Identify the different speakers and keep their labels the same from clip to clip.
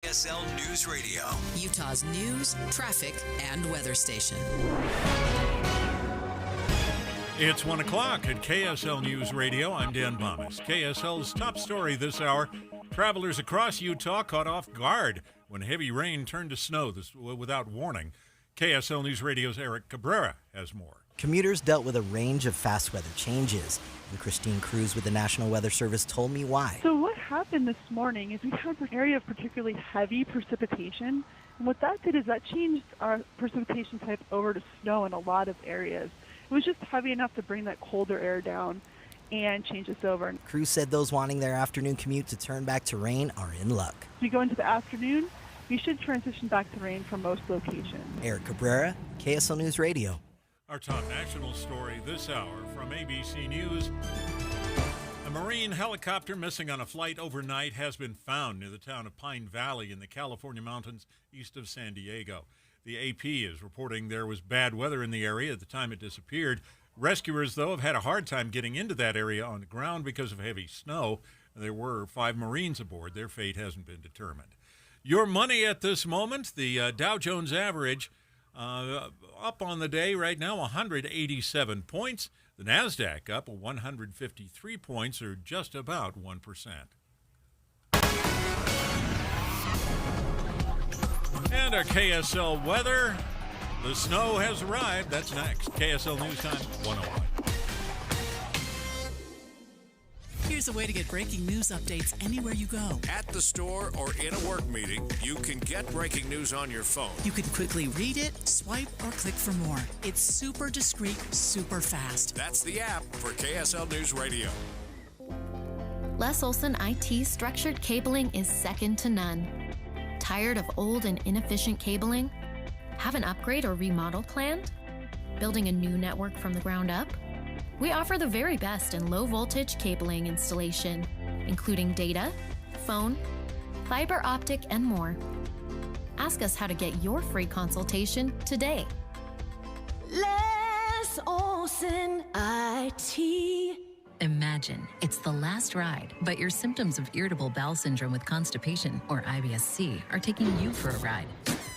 Speaker 1: KSL News Radio,
Speaker 2: Utah's news, traffic, and weather station.
Speaker 3: It's 1 o'clock at KSL News Radio. I'm Dan Bomas. KSL's top story this hour. Travelers across Utah caught off guard when heavy rain turned to snow without warning. KSL News Radio's Eric Cabrera has more.
Speaker 4: Commuters dealt with a range of fast weather changes, and Christine Cruz with the National Weather Service told me why.
Speaker 5: So what happened this morning is we had an area of particularly heavy precipitation, and what that did is that changed our precipitation type over to snow in a lot of areas. It was just heavy enough to bring that colder air down and change us over.
Speaker 4: Cruz said those wanting their afternoon commute to turn back to rain are in luck.
Speaker 5: As we go into the afternoon, we should transition back to rain for most locations.
Speaker 4: Eric Cabrera, KSL News Radio.
Speaker 3: Our top national story this hour from ABC News. A Marine helicopter missing on a flight overnight has been found near the town of Pine Valley in the California mountains east of San Diego. The AP is reporting there was bad weather in the area at the time it disappeared. Rescuers, though, have had a hard time getting into that area on the ground because of heavy snow. There were 5 Marines aboard. Their fate hasn't been determined. Your money at this moment, the Dow Jones average up on the day right now, 187 points. The NASDAQ up 153 points, or just about 1%. And our KSL weather. The snow has arrived. That's next. KSL News Time 101.
Speaker 2: Here's a way to get breaking news updates anywhere you go.
Speaker 6: At the store or in a work meeting, you can get breaking news on your phone.
Speaker 2: You can quickly read it, swipe, or click for more. It's super discreet, super fast.
Speaker 6: That's the app for KSL News Radio.
Speaker 7: Les Olson IT structured cabling is second to none. Tired of old and inefficient cabling? Have an upgrade or remodel planned? Building a new network from the ground up? We offer the very best in low-voltage cabling installation, including data, phone, fiber optic, and more. Ask us how to get your free consultation today.
Speaker 8: Les Olson IT.
Speaker 9: Imagine it's the last ride, but your symptoms of irritable bowel syndrome with constipation, or IBS-C, are taking you for a ride.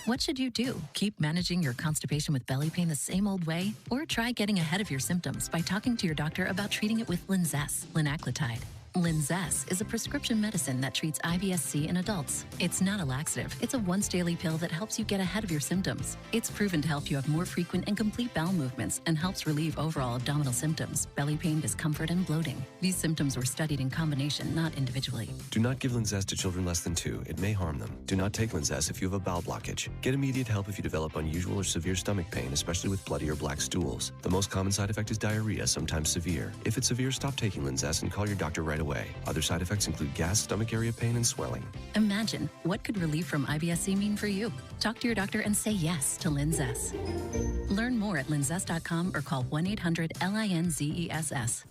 Speaker 9: What should you do? Keep managing your constipation with belly pain the same old way? Or try getting ahead of your symptoms by talking to your doctor about treating it with Linzess, linaclotide. Linzess is a prescription medicine that treats IBS-C in adults. It's not a laxative. It's a once-daily pill that helps you get ahead of your symptoms. It's proven to help you have more frequent and complete bowel movements and helps relieve overall abdominal symptoms, belly pain, discomfort, and bloating. These symptoms were studied in combination, not individually.
Speaker 10: Do not give Linzess to children less than 2. It may harm them. Do not take Linzess if you have a bowel blockage. Get immediate help if you develop unusual or severe stomach pain, especially with bloody or black stools. The most common side effect is diarrhea, sometimes severe. If it's severe, stop taking Linzess and call your doctor right away. Other side effects include gas, stomach area pain, and swelling.
Speaker 9: Imagine, what could relief from IBS-C mean for you? Talk to your doctor and say yes to Linzess. Learn more at linzess.com or call 1-800-LINZESS.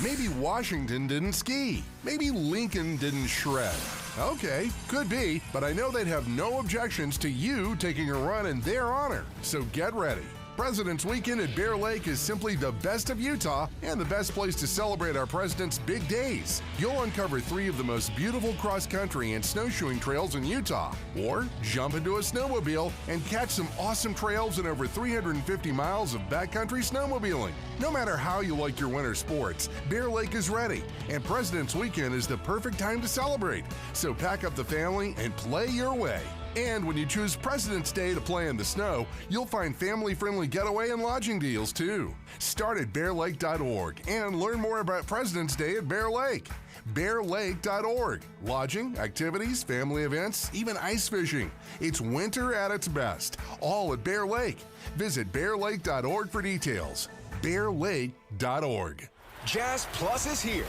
Speaker 11: Maybe Washington didn't ski. Maybe Lincoln didn't shred. Okay, could be, but I know they'd have no objections to you taking a run in their honor. So get ready. President's Weekend at Bear Lake is simply the best of Utah and the best place to celebrate our president's big days. You'll uncover 3 of the most beautiful cross-country and snowshoeing trails in Utah. Or jump into a snowmobile and catch some awesome trails and over 350 miles of backcountry snowmobiling. No matter how you like your winter sports, Bear Lake is ready, and President's Weekend is the perfect time to celebrate. So pack up the family and play your way. And when you choose President's Day to play in the snow, you'll find family-friendly getaway and lodging deals, too. Start at bearlake.org and learn more about President's Day at Bear Lake. bearlake.org. Lodging, activities, family events, even ice fishing. It's winter at its best, all at Bear Lake. Visit bearlake.org for details. bearlake.org.
Speaker 1: Jazz Plus is here.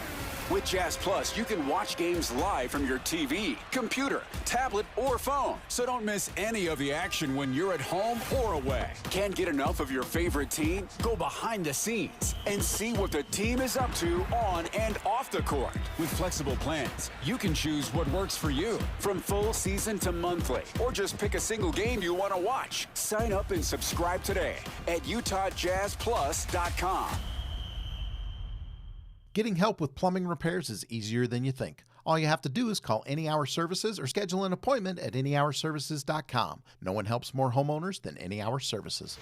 Speaker 1: With Jazz Plus, you can watch games live from your TV, computer, tablet, or phone. So don't miss any of the action when you're at home or away. Can't get enough of your favorite team? Go behind the scenes and see what the team is up to on and off the court. With flexible plans, you can choose what works for you, from full season to monthly, or just pick a single game you want to watch. Sign up and subscribe today at UtahJazzPlus.com.
Speaker 12: Getting help with plumbing repairs is easier than you think. All you have to do is call Any Hour Services or schedule an appointment at anyhourservices.com. No one helps more homeowners than Any Hour Services.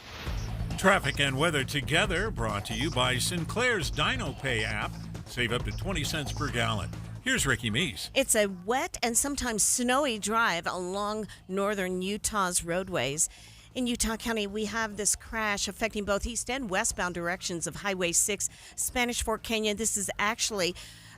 Speaker 3: Traffic and weather together brought to you by Sinclair's DinoPay app. Save up to 20 cents per gallon. Here's Ricky Meese.
Speaker 13: It's a wet and sometimes snowy drive along northern Utah's roadways. In Utah County, we have this crash affecting both east and westbound directions of Highway 6, Spanish Fork Canyon. This is actually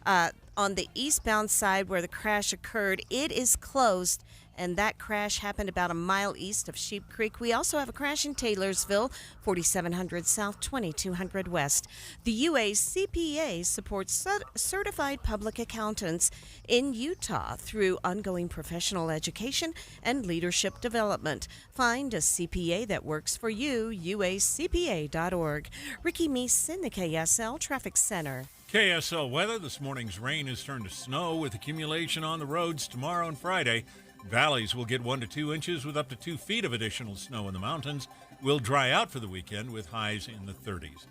Speaker 13: on the eastbound side where the crash occurred. It is closed, and that crash happened about a mile east of Sheep Creek. We also have a crash in Taylorsville, 4700 South, 2200 West. The UACPA supports certified public accountants in Utah through ongoing professional education and leadership development. Find a CPA that works for you, uacpa.org. Ricky Meese in the KSL Traffic Center.
Speaker 3: KSL weather. This morning's rain has turned to snow with accumulation on the roads tomorrow and Friday. Valleys will get 1 to 2 inches with up to 2 feet of additional snow in the mountains. Will dry out for the weekend with highs in the 30s.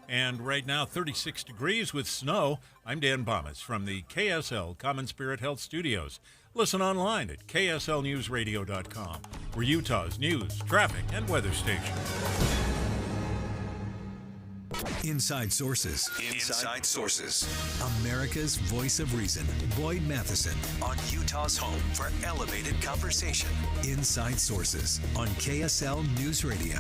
Speaker 3: And right now, 36 degrees with snow. I'm Dan Bomas from the KSL Common Spirit Health Studios. Listen online at kslnewsradio.com. We're Utah's news, traffic, and weather station.
Speaker 14: Inside Sources. Inside Sources. America's voice of reason. Boyd Matheson on Utah's home for elevated conversation. Inside Sources on KSL News Radio.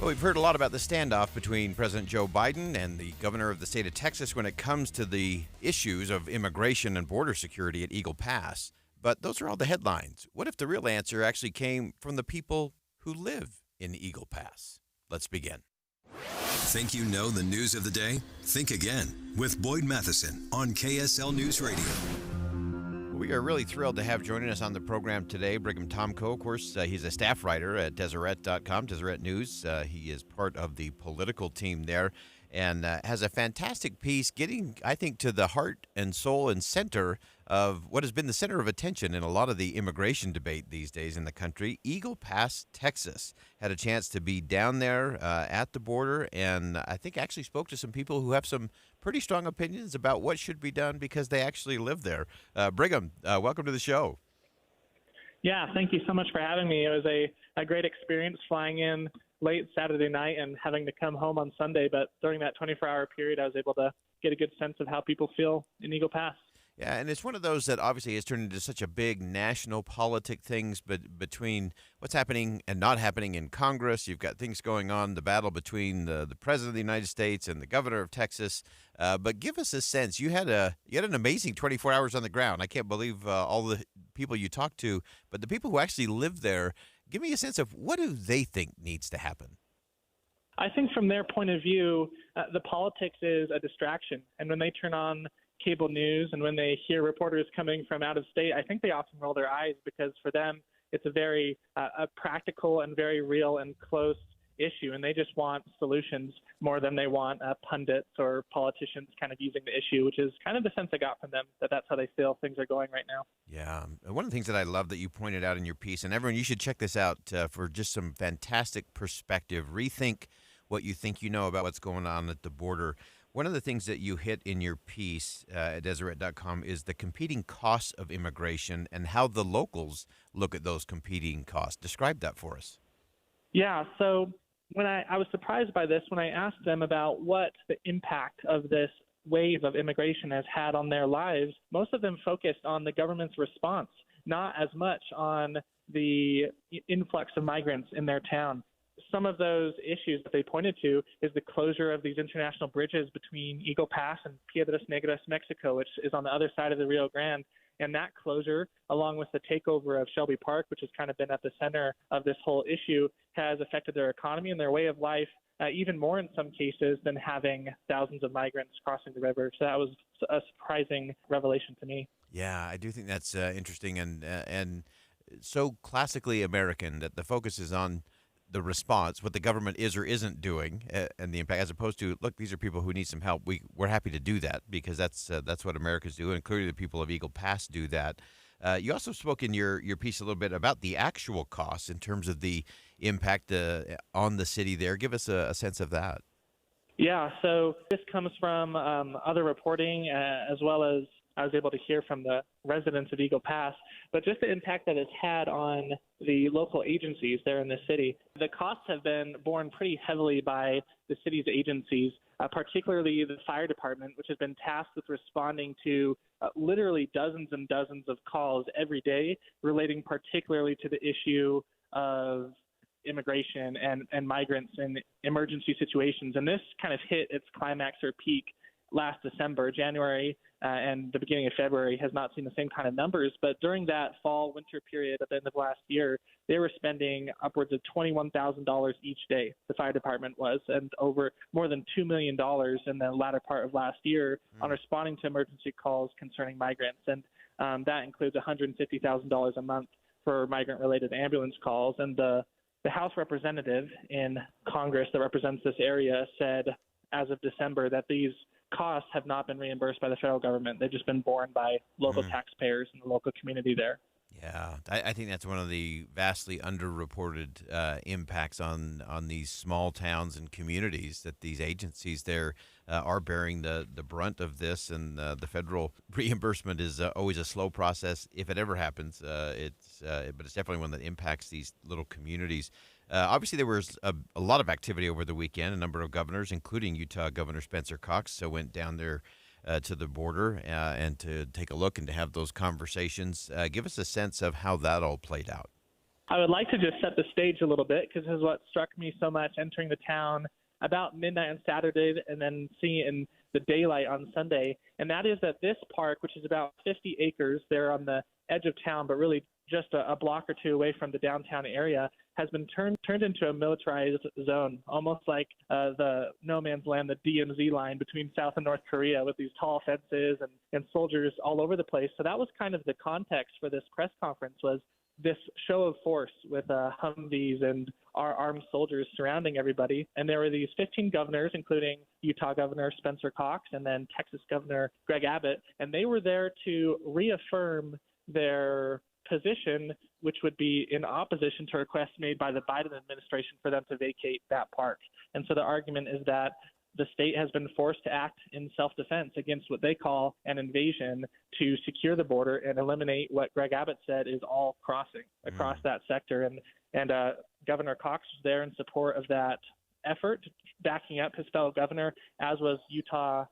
Speaker 15: Well, we've heard a lot about the standoff between President Joe Biden and the governor of the state of Texas when it comes to the issues of immigration and border security at Eagle Pass. But those are all the headlines. What if the real answer actually came from the people who live in Eagle Pass? Let's begin.
Speaker 14: Think you know the news of the day? Think again with Boyd Matheson on KSL News Radio.
Speaker 15: We are really thrilled to have joining us on the program today Brigham Tomko. Of course, he's a staff writer at Deseret.com, Deseret News. He is part of the political team there and has a fantastic piece getting, I think, to the heart and soul and center of what has been the center of attention in a lot of the immigration debate these days in the country. Eagle Pass, Texas. Had a chance to be down there at the border, and I think actually spoke to some people who have some pretty strong opinions about what should be done because they actually live there. Brigham, welcome to the show.
Speaker 16: Yeah, thank you so much for having me. It was a great experience flying in late Saturday night and having to come home on Sunday, but during that 24-hour period, I was able to get a good sense of how people feel in Eagle Pass.
Speaker 15: Yeah, and it's one of those that obviously has turned into such a big national politic things, but between what's happening and not happening in Congress, you've got things going on, the battle between the President of the United States and the Governor of Texas. But give us a sense. You had an amazing 24 hours on the ground. I can't believe all the people you talked to, but the people who actually live there, give me a sense of what do they think needs to happen?
Speaker 16: I think from their point of view, the politics is a distraction. And when they turn on cable news and when they hear reporters coming from out of state, I think they often roll their eyes because for them it's a very a practical and very real and close issue, and they just want solutions more than they want pundits or politicians kind of using the issue, which is kind of the sense I got from them, that's how they feel things are going right now.
Speaker 15: Yeah. One of the things that I love that you pointed out in your piece, and everyone, you should check this out for just some fantastic perspective. Rethink what you think you know about what's going on at the border. One of the things that you hit in your piece at Deseret.com is the competing costs of immigration and how the locals look at those competing costs. Describe that for us.
Speaker 16: Yeah, so when I was surprised by this when I asked them about what the impact of this wave of immigration has had on their lives. Most of them focused on the government's response, not as much on the influx of migrants in their town. Some of those issues that they pointed to is the closure of these international bridges between Eagle Pass and Piedras Negras, Mexico, which is on the other side of the Rio Grande. And that closure, along with the takeover of Shelby Park, which has kind of been at the center of this whole issue, has affected their economy and their way of life even more in some cases than having thousands of migrants crossing the river. So that was a surprising revelation to me.
Speaker 15: Yeah, I do think that's interesting and so classically American that the focus is on the response, what the government is or isn't doing, and the impact, as opposed to, look, these are people who need some help. We're happy to do that because that's what Americans do, and clearly the people of Eagle Pass do that. You also spoke in your piece a little bit about the actual costs in terms of the impact on the city there. Give us a sense of that.
Speaker 16: Yeah, so this comes from other reporting as well as I was able to hear from the residents of Eagle Pass, but just the impact that it's had on the local agencies there in the city. The costs have been borne pretty heavily by the city's agencies, particularly the fire department, which has been tasked with responding to literally dozens and dozens of calls every day relating particularly to the issue of immigration and migrants in emergency situations. And this kind of hit its climax or peak last December. January and the beginning of February has not seen the same kind of numbers, but during that fall-winter period at the end of last year, they were spending upwards of $21,000 each day, the fire department was, and over more than $2 million in the latter part of last year on responding to emergency calls concerning migrants. And that includes $150,000 a month for migrant-related ambulance calls. And the House representative in Congress that represents this area said as of December that these costs have not been reimbursed by the federal government. They've just been borne by local taxpayers in the local community there.
Speaker 15: Yeah, I think that's one of the vastly underreported impacts on these small towns and communities, that these agencies there are bearing the brunt of this, and the federal reimbursement is always a slow process if it ever happens. But it's definitely one that impacts these little communities. Obviously, there was a lot of activity over the weekend. A number of governors, including Utah Governor Spencer Cox, went down there to the border and to take a look and to have those conversations. Give us a sense of how that all played out.
Speaker 16: I would like to just set the stage a little bit, because this is what struck me so much entering the town about midnight on Saturday and then seeing it in the daylight on Sunday. And that is that this park, which is about 50 acres there on the edge of town, but really just a block or two away from the downtown area, has been turned into a militarized zone, almost like the no man's land, the DMZ line between South and North Korea, with these tall fences and soldiers all over the place. So that was kind of the context for this press conference, was this show of force with Humvees and our armed soldiers surrounding everybody. And there were these 15 governors, including Utah Governor Spencer Cox and then Texas Governor Greg Abbott, and they were there to reaffirm their position, which would be in opposition to requests made by the Biden administration for them to vacate that park. And so the argument is that the state has been forced to act in self-defense against what they call an invasion to secure the border and eliminate what Greg Abbott said is all crossing across that sector. And Governor Cox was there in support of that effort, backing up his fellow governor, as was Utah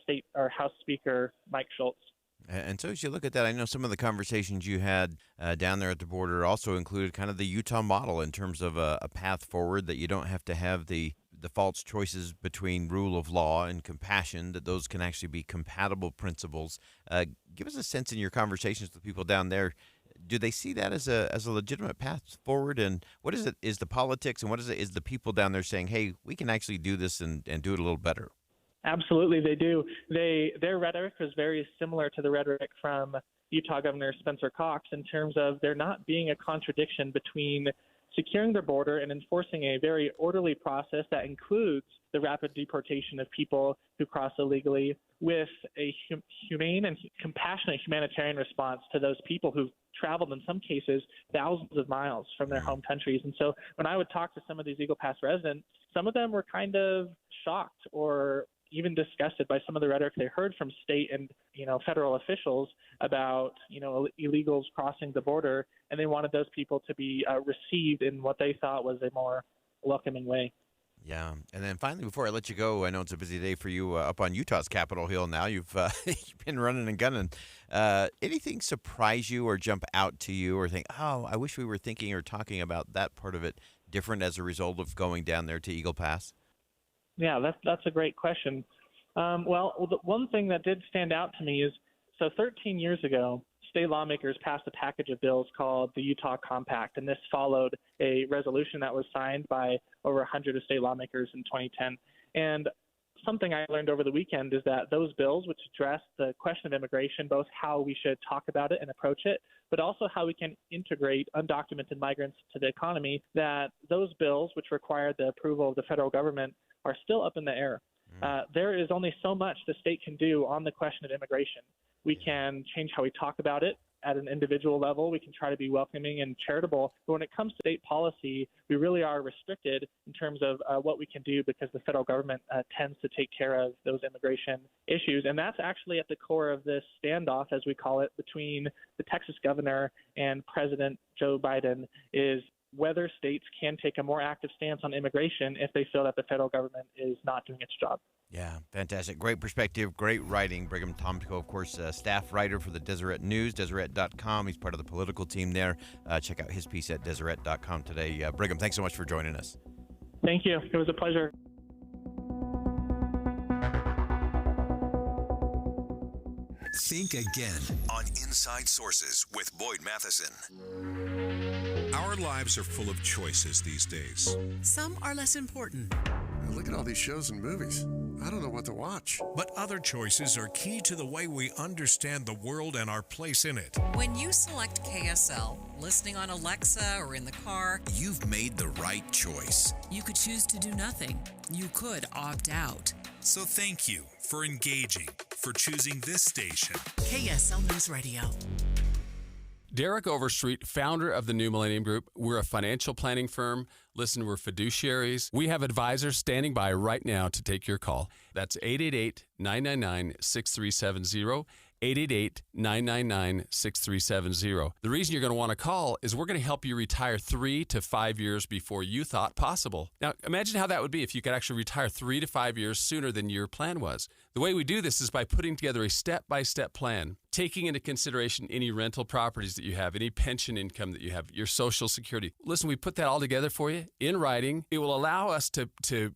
Speaker 16: State or House Speaker Mike Schultz.
Speaker 15: And so as you look at that, I know some of the conversations you had down there at the border also included kind of the Utah model in terms of a path forward, that you don't have to have the false choices between rule of law and compassion, that those can actually be compatible principles. Give us a sense in your conversations with people down there. Do they see that as a legitimate path forward? And what is it? Is the politics, and what is it? Is the people down there saying, hey, we can actually do this and do it a little better?
Speaker 16: Absolutely, they do. Their rhetoric was very similar to the rhetoric from Utah Governor Spencer Cox in terms of there not being a contradiction between securing their border and enforcing a very orderly process that includes the rapid deportation of people who cross illegally, with a humane and compassionate humanitarian response to those people who've traveled, in some cases, thousands of miles from their home countries. And so when I would talk to some of these Eagle Pass residents, some of them were kind of shocked or even disgusted by some of the rhetoric they heard from state and federal officials about illegals crossing the border, and they wanted those people to be received in what they thought was a more welcoming way.
Speaker 15: Yeah, and then finally, before I let you go, I know it's a busy day for you up on Utah's Capitol Hill now. You've been running and gunning. Anything surprise you or jump out to you, or think, oh, I wish we were thinking or talking about that part of it different as a result of going down there to Eagle Pass?
Speaker 16: Yeah, that's a great question. Well, the one thing that did stand out to me is, so 13 years ago, state lawmakers passed a package of bills called the Utah Compact, and this followed a resolution that was signed by over 100 of state lawmakers in 2010. And something I learned over the weekend is that those bills, which address the question of immigration, both how we should talk about it and approach it, but also how we can integrate undocumented migrants to the economy, that those bills, which required the approval of the federal government, are still up in the air. There is only so much the state can do on the question of immigration. We can change how we talk about it. at an individual level. We can try to be welcoming and charitable. But when it comes to state policy, we really are restricted in terms of what we can do because the federal government tends to take care of those immigration issues. And that's actually at the core of this standoff, as we call it, between the Texas governor and President Joe Biden, is whether states can take a more active stance on immigration if they feel that the federal government is not doing its job.
Speaker 15: Yeah, fantastic. Great perspective, great writing. Brigham Tomko, of course, staff writer for the Deseret News, Deseret.com. He's part of the political team there. Check out his piece at Deseret.com today. Brigham, thanks so much for joining us.
Speaker 16: Thank you. It was a pleasure.
Speaker 14: Think again on Inside Sources with Boyd Matheson. Our lives are full of choices these days.
Speaker 2: Some are less important.
Speaker 17: Look at all these shows and movies. I don't know what to watch.
Speaker 14: But other choices are key to the way we understand the world and our place in it.
Speaker 2: When you select KSL, listening on Alexa or in the car,
Speaker 14: You've made the right choice.
Speaker 2: you could choose to do nothing. You could opt out.
Speaker 14: So thank you for engaging, for choosing this station.
Speaker 2: KSL News Radio.
Speaker 18: Derek Overstreet, founder of the New Millennium Group. We're a financial planning firm. Listen, we're fiduciaries. We have advisors standing by right now to take your call. That's 888-999-6370. 888-999-6370. The reason you're going to want to call is we're going to help you retire 3 to 5 years before you thought possible. Now, imagine how that would be if you could actually retire 3 to 5 years sooner than your plan was. The way we do this is by putting together a step-by-step plan, taking into consideration any rental properties that you have, any pension income that you have, your Social Security. Listen, we put that all together for you in writing. It will allow us to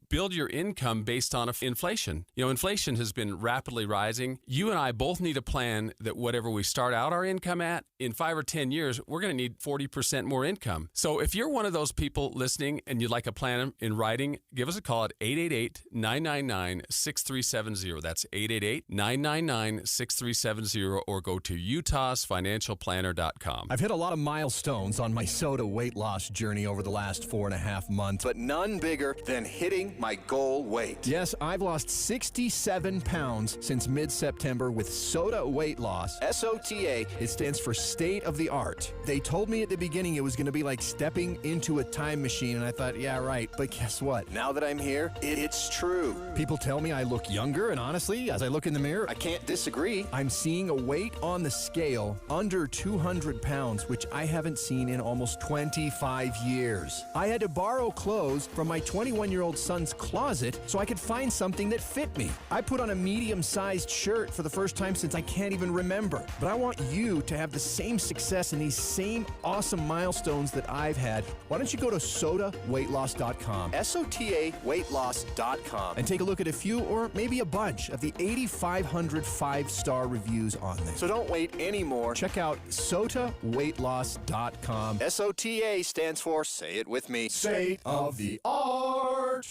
Speaker 18: build your income based on inflation. You know, inflation has been rapidly rising. You and I both need a plan that whatever we start out our income at, in 5 or 10 years, we're going to need 40% more income. So if you're one of those people listening and you'd like a plan in writing, give us a call at 888-999-6370. That's 888-999-6370, or go to utahsfinancialplanner.com.
Speaker 19: I've hit a lot of milestones on my soda weight loss journey over the last 4.5 months, but none bigger than hitting my goal weight. Yes, I've lost 67 pounds since mid-September with Soda Weight Loss. SOTA, it stands for State of the Art. They told me at the beginning it was going to be like stepping into a time machine, and I thought, yeah, right. But guess what? Now that I'm here, it's true. People tell me I look younger, and honestly, as I look in the mirror, I can't disagree. I'm seeing a weight on the scale under 200 pounds, which I haven't seen in almost 25 years. I had to borrow clothes from my 21-year-old son's closet so I could find something that fit me. I put on a medium-sized shirt for the first time since I can't even remember. But I want you to have the same success and these same awesome milestones that I've had. Why don't you go to sodaweightloss.com, SOTAweightloss.com, and take a look at a few or maybe a bunch of the 8,500 5-star reviews on there. So don't wait anymore. Check out sodaweightloss.com. SOTA stands for, say it with me, State of the Art.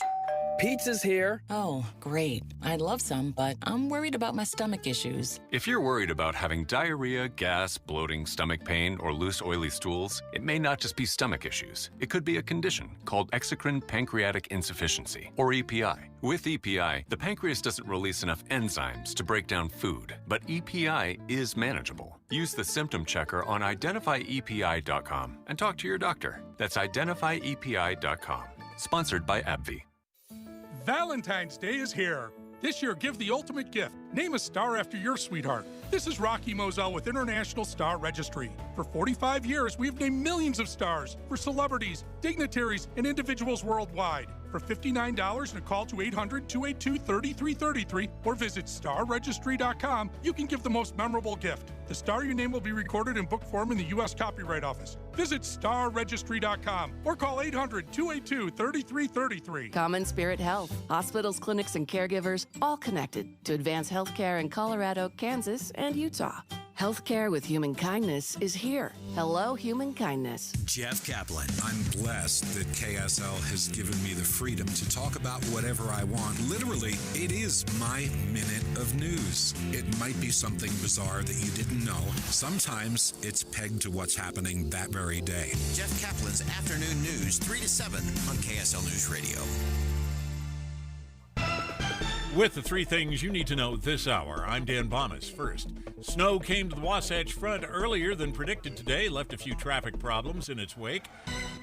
Speaker 20: Pizza's here. Oh, great. I'd love some, but I'm worried about my stomach issues.
Speaker 21: If you're worried about having diarrhea, gas, bloating, stomach pain, or loose, oily stools, it may not just be stomach issues. It could be a condition called exocrine pancreatic insufficiency, or EPI. With EPI, the pancreas doesn't release enough enzymes to break down food, but EPI is manageable. Use the symptom checker on identifyepi.com and talk to your doctor. That's identifyepi.com. Sponsored by AbbVie.
Speaker 22: Valentine's Day is here. This year, give the ultimate gift. Name a star after your sweetheart. This is Rocky Moselle with International Star Registry. For 45 years, we've named millions of stars for celebrities, dignitaries, and individuals worldwide. For $59 and a call to 800-282-3333 or visit starregistry.com, you can give the most memorable gift. The star your name will be recorded in book form in the U.S. Copyright Office. Visit starregistry.com or call 800-282-3333.
Speaker 23: Common Spirit Health. Hospitals, clinics, and caregivers all connected to advance healthcare in Colorado, Kansas, and Utah. Healthcare with human kindness is here. Hello, human kindness.
Speaker 14: Jeff Kaplan. I'm blessed that KSL has given me the freedom to talk about whatever I want. Literally, it is my minute of news. It might be something bizarre that you didn't know. Sometimes it's pegged to what's happening that very day.
Speaker 6: Jeff Kaplan's Afternoon News, 3 to 7 on KSL News Radio.
Speaker 3: With the three things you need to know this hour, I'm Dan Bomas. First, snow came to the Wasatch Front earlier than predicted today, left a few traffic problems in its wake.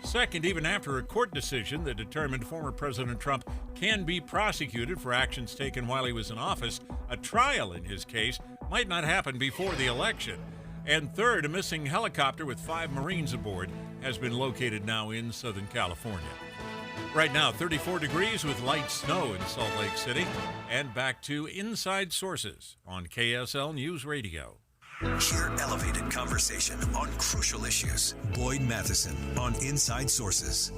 Speaker 3: Second, even after a court decision that determined former President Trump can be prosecuted for actions taken while he was in office, a trial in his case might not happen before the election. And third, a missing helicopter with 5 Marines aboard has been located now in Southern California. Right now, 34 degrees with light snow in Salt Lake City. And back to Inside Sources on KSL News Radio.
Speaker 14: Hear elevated conversation on crucial issues. Boyd Matheson on Inside Sources.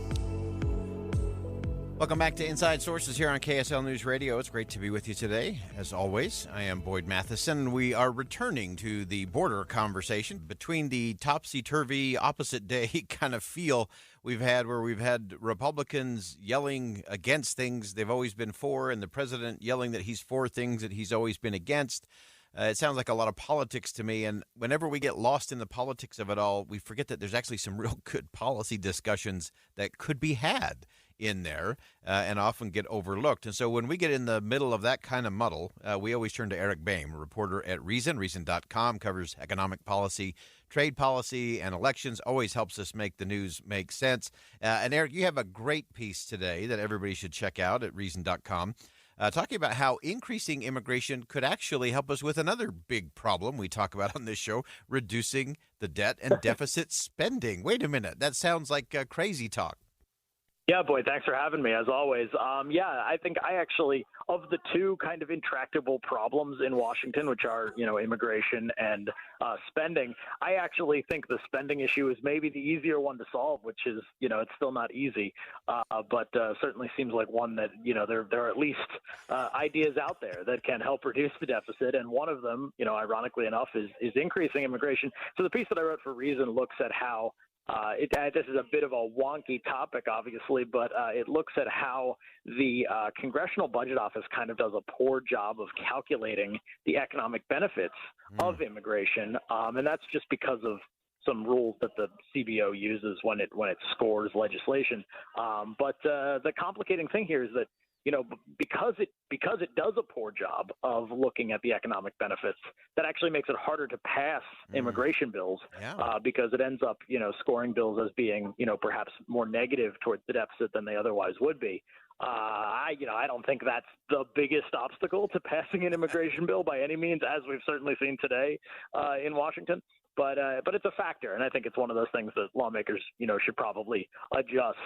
Speaker 15: Welcome back to Inside Sources here on KSL News Radio. It's great to be with you today. As always, I am Boyd Matheson. We are returning to the border conversation between the topsy-turvy, opposite day kind of feel we've had, where we've had Republicans yelling against things they've always been for, and the president yelling that he's for things that he's always been against. It sounds like a lot of politics to me, and whenever we get lost in the politics of it all, we forget that there's actually some real good policy discussions that could be had in there and often get overlooked. And so when we get in the middle of that kind of muddle, we always turn to Eric Boehm, a reporter at Reason. Reason.com covers economic policy, trade policy, and elections. Always helps us make the news make sense. And Eric, you have a great piece today that everybody should check out at Reason.com. Talking about how increasing immigration could actually help us with another big problem we talk about on this show, reducing the debt and deficit spending. Wait a minute. That sounds like crazy talk.
Speaker 4: Yeah, Boyd, thanks for having me, as always. I think I actually, of the two kind of intractable problems in Washington, which are, immigration and spending, I actually think the spending issue is maybe the easier one to solve, which is, it's still not easy, but certainly seems like one that, there are at least ideas out there that can help reduce the deficit. And one of them, ironically enough, is increasing immigration. So the piece that I wrote for Reason looks at how this is a bit of a wonky topic, obviously, but it looks at how the Congressional Budget Office kind of does a poor job of calculating the economic benefits of immigration, and that's just because of some rules that the CBO uses when it scores legislation. But the complicating thing here is that because it does a poor job of looking at the economic benefits, that actually makes it harder to pass immigration bills because it ends up, scoring bills as being, perhaps more negative towards the deficit than they otherwise would be. I don't think that's the biggest obstacle to passing an immigration bill by any means, as we've certainly seen today in Washington. But it's a factor, and I think it's one of those things that lawmakers, should probably adjust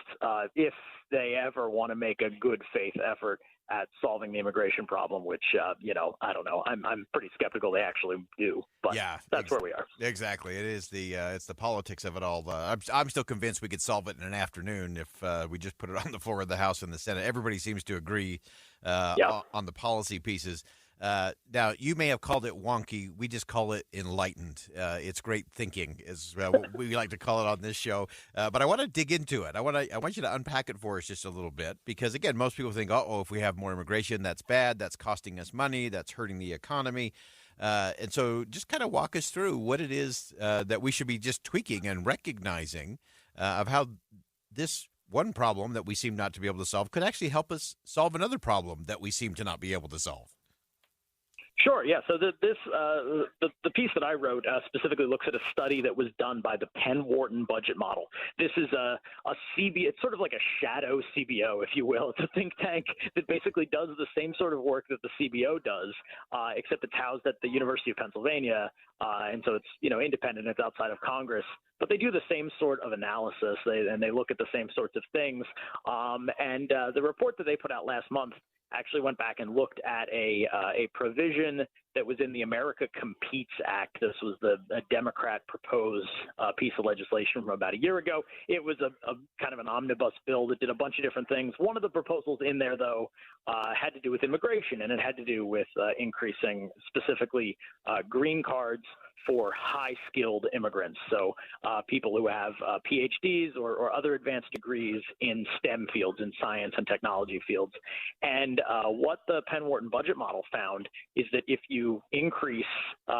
Speaker 4: if they ever want to make a good faith effort at solving the immigration problem, which, I don't know. I'm pretty skeptical they actually do, but that's where we are.
Speaker 15: Exactly. It is it's the politics of it all. I'm still convinced we could solve it in an afternoon if we just put it on the floor of the House and the Senate. Everybody seems to agree on the policy pieces. Now, you may have called it wonky. We just call it enlightened. It's great thinking is what we like to call it on this show. But I want to dig into it. I want you to unpack it for us just a little bit because, again, most people think, if we have more immigration, that's bad. That's costing us money. That's hurting the economy. And so just kind of walk us through what it is that we should be just tweaking and recognizing of how this one problem that we seem not to be able to solve could actually help us solve another problem that we seem to not be able to solve.
Speaker 4: Sure. Yeah. So the piece that I wrote specifically looks at a study that was done by the Penn-Wharton budget model. This is a CBO. It's sort of like a shadow CBO, if you will. It's a think tank that basically does the same sort of work that the CBO does, except it's housed at the University of Pennsylvania, and so it's independent. It's outside of Congress. But they do the same sort of analysis, and they look at the same sorts of things. And the report that they put out last month actually went back and looked at a provision that was in the America Competes Act. This was a Democrat proposed piece of legislation from about a year ago. It was a kind of an omnibus bill that did a bunch of different things. One of the proposals in there, though, had to do with immigration, and it had to do with increasing specifically green cards for high-skilled immigrants, so people who have PhDs or other advanced degrees in STEM fields, in science and technology fields. And what the Penn-Wharton budget model found is that if you increase,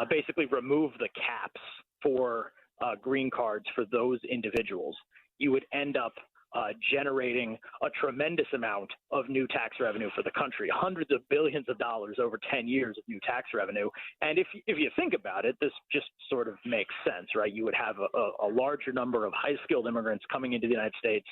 Speaker 4: basically remove the caps for green cards for those individuals, you would end up generating a tremendous amount of new tax revenue for the country, hundreds of billions of dollars over 10 years of new tax revenue. And if you think about it, this just sort of makes sense, right? You would have a larger number of high-skilled immigrants coming into the United States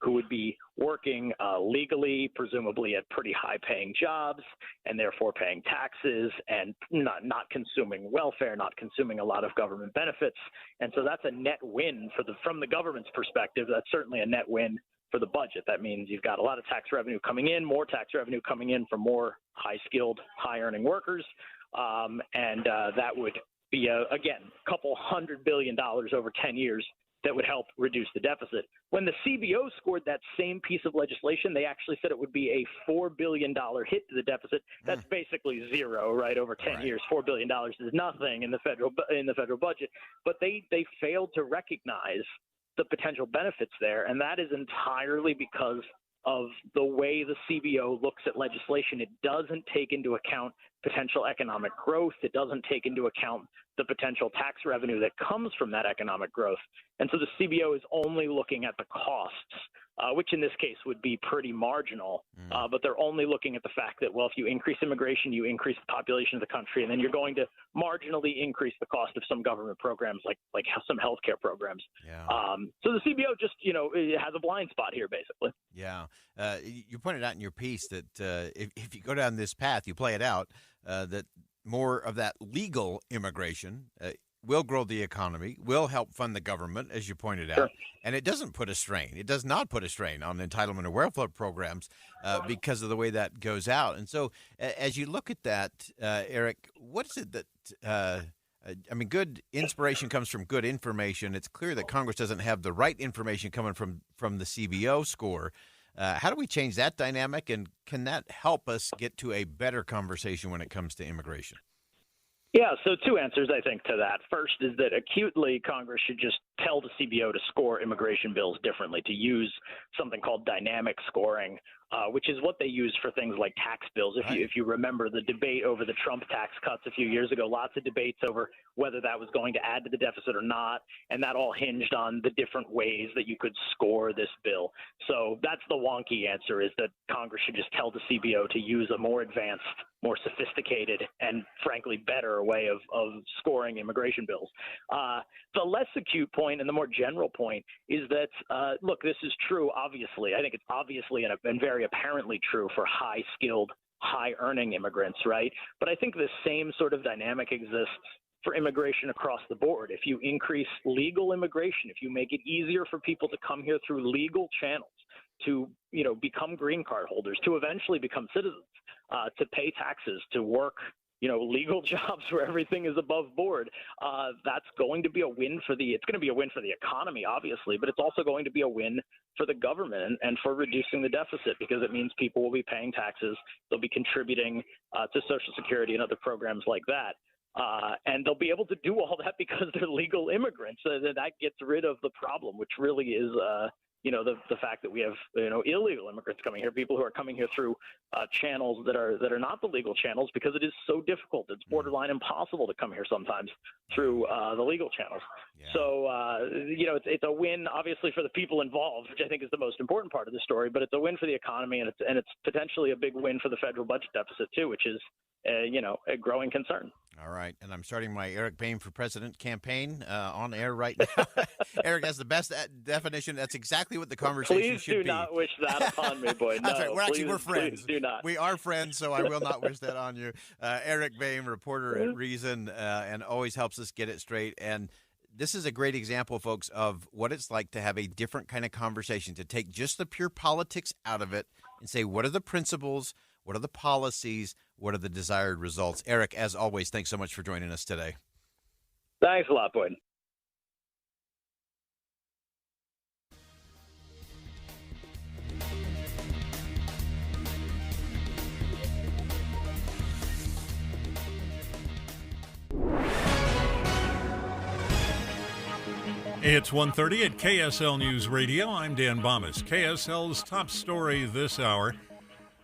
Speaker 4: who would be working legally, presumably at pretty high-paying jobs, and therefore paying taxes and not consuming welfare, not consuming a lot of government benefits. And so that's a net win from the government's perspective. That's certainly a net win for the budget. That means you've got a lot of tax revenue coming in, more tax revenue coming in from more high-skilled, high-earning workers, and that would be, again, a couple $100 billion over 10 years that would help reduce the deficit. When the CBO scored that same piece of legislation, they actually said it would be a $4 billion hit to the deficit. That's basically zero, right? Over 10 years, $4 billion is nothing in the federal budget. But they failed to recognize the potential benefits there, and that is entirely because of the way the CBO looks at legislation. It doesn't take into account potential economic growth. It doesn't take into account the potential tax revenue that comes from that economic growth. And so the CBO is only looking at the costs, which in this case would be pretty marginal. But they're only looking at the fact that, well, if you increase immigration, you increase the population of the country, and then you're going to marginally increase the cost of some government programs like some healthcare programs. Yeah. So the CBO just, it has a blind spot here, basically.
Speaker 15: Yeah. You pointed out in your piece that if you go down this path, you play it out, that more of that legal immigration will grow the economy, will help fund the government, as you pointed out, and it doesn't put a strain. It does not put a strain on entitlement or welfare programs because of the way that goes out. And so as you look at that, Eric, what is it that good inspiration comes from good information. It's clear that Congress doesn't have the right information coming from the CBO score. How do we change that dynamic, and can that help us get to a better conversation when it comes to immigration?
Speaker 4: Yeah, so two answers, I think, to that. First is that acutely Congress should just tell the CBO to score immigration bills differently, to use something called dynamic scoring, which is what they use for things like tax bills. If you remember the debate over the Trump tax cuts a few years ago, lots of debates over whether that was going to add to the deficit or not, and that all hinged on the different ways that you could score this bill. So that's the wonky answer, is that Congress should just tell the CBO to use a more advanced, more sophisticated, and frankly better way of scoring immigration bills. The less acute point and the more general point is that, look, this is true, obviously. I think it's obviously and very apparently true for high-skilled, high-earning immigrants, right? But I think the same sort of dynamic exists for immigration across the board. If you increase legal immigration, if you make it easier for people to come here through legal channels, to become green card holders, to eventually become citizens, to pay taxes, to work legal jobs where everything is above board, that's going to be a win it's going to be a win for the economy, obviously, but it's also going to be a win for the government and for reducing the deficit, because it means people will be paying taxes, they'll be contributing to Social Security and other programs like that. And they'll be able to do all that because they're legal immigrants. So that gets rid of the problem, which really is the fact that we have illegal immigrants coming here, people who are coming here through channels that are not the legal channels, because it is so difficult. It's borderline impossible to come here sometimes through the legal channels. Yeah. So it's a win obviously for the people involved, which I think is the most important part of the story. But it's a win for the economy, and it's potentially a big win for the federal budget deficit too, which is a growing concern.
Speaker 15: All right, and I'm starting my Eric Boehm for President campaign on air right now. Eric has the best definition. That's exactly what the conversation should be.
Speaker 4: Please do not wish that upon me, boy.
Speaker 15: That's
Speaker 4: no,
Speaker 15: right. We're friends.
Speaker 4: Please do not.
Speaker 15: We are friends, so I will not wish that on you. Eric Boehm, reporter at Reason, and always helps us get it straight. And this is a great example, folks, of what it's like to have a different kind of conversation, to take just the pure politics out of it and say, what are the principles? What are the policies? What are the desired results? Eric, as always, thanks so much for joining us today.
Speaker 4: Thanks a lot, Boyd.
Speaker 3: It's 1:30 at KSL News Radio. I'm Dan Bomas. KSL's top story this hour.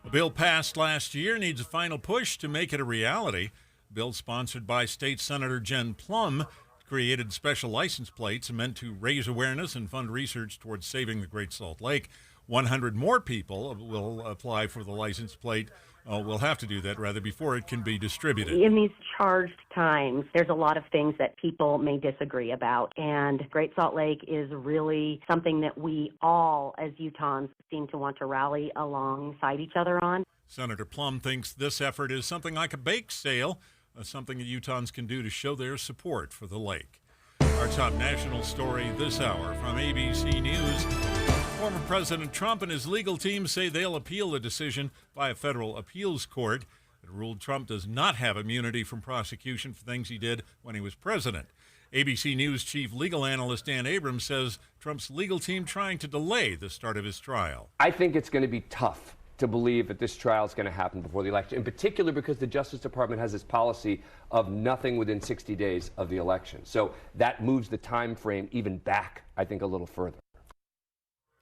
Speaker 3: A bill passed last year needs a final push to make it a reality. A bill sponsored by State Senator Jen Plum created special license plates meant to raise awareness and fund research towards saving the Great Salt Lake. 100 more people will apply for the license plate. Will have to do that, rather, before it can be distributed.
Speaker 5: In these charged times, there's a lot of things that people may disagree about, and Great Salt Lake is really something that we all, as Utahns, seem to want to rally alongside each other on.
Speaker 3: Senator Plum thinks this effort is something like a bake sale, something that Utahns can do to show their support for the lake. Our top national story this hour from ABC News. Former President Trump and his legal team say they'll appeal the decision by a federal appeals court that ruled Trump does not have immunity from prosecution for things he did when he was president. ABC News chief legal analyst Dan Abrams says Trump's legal team trying to delay the start of his trial.
Speaker 7: I think it's going to be tough to believe that this trial is going to happen before the election, in particular because the Justice Department has this policy of nothing within 60 days of the election. So that moves the time frame even back, I think, a little further.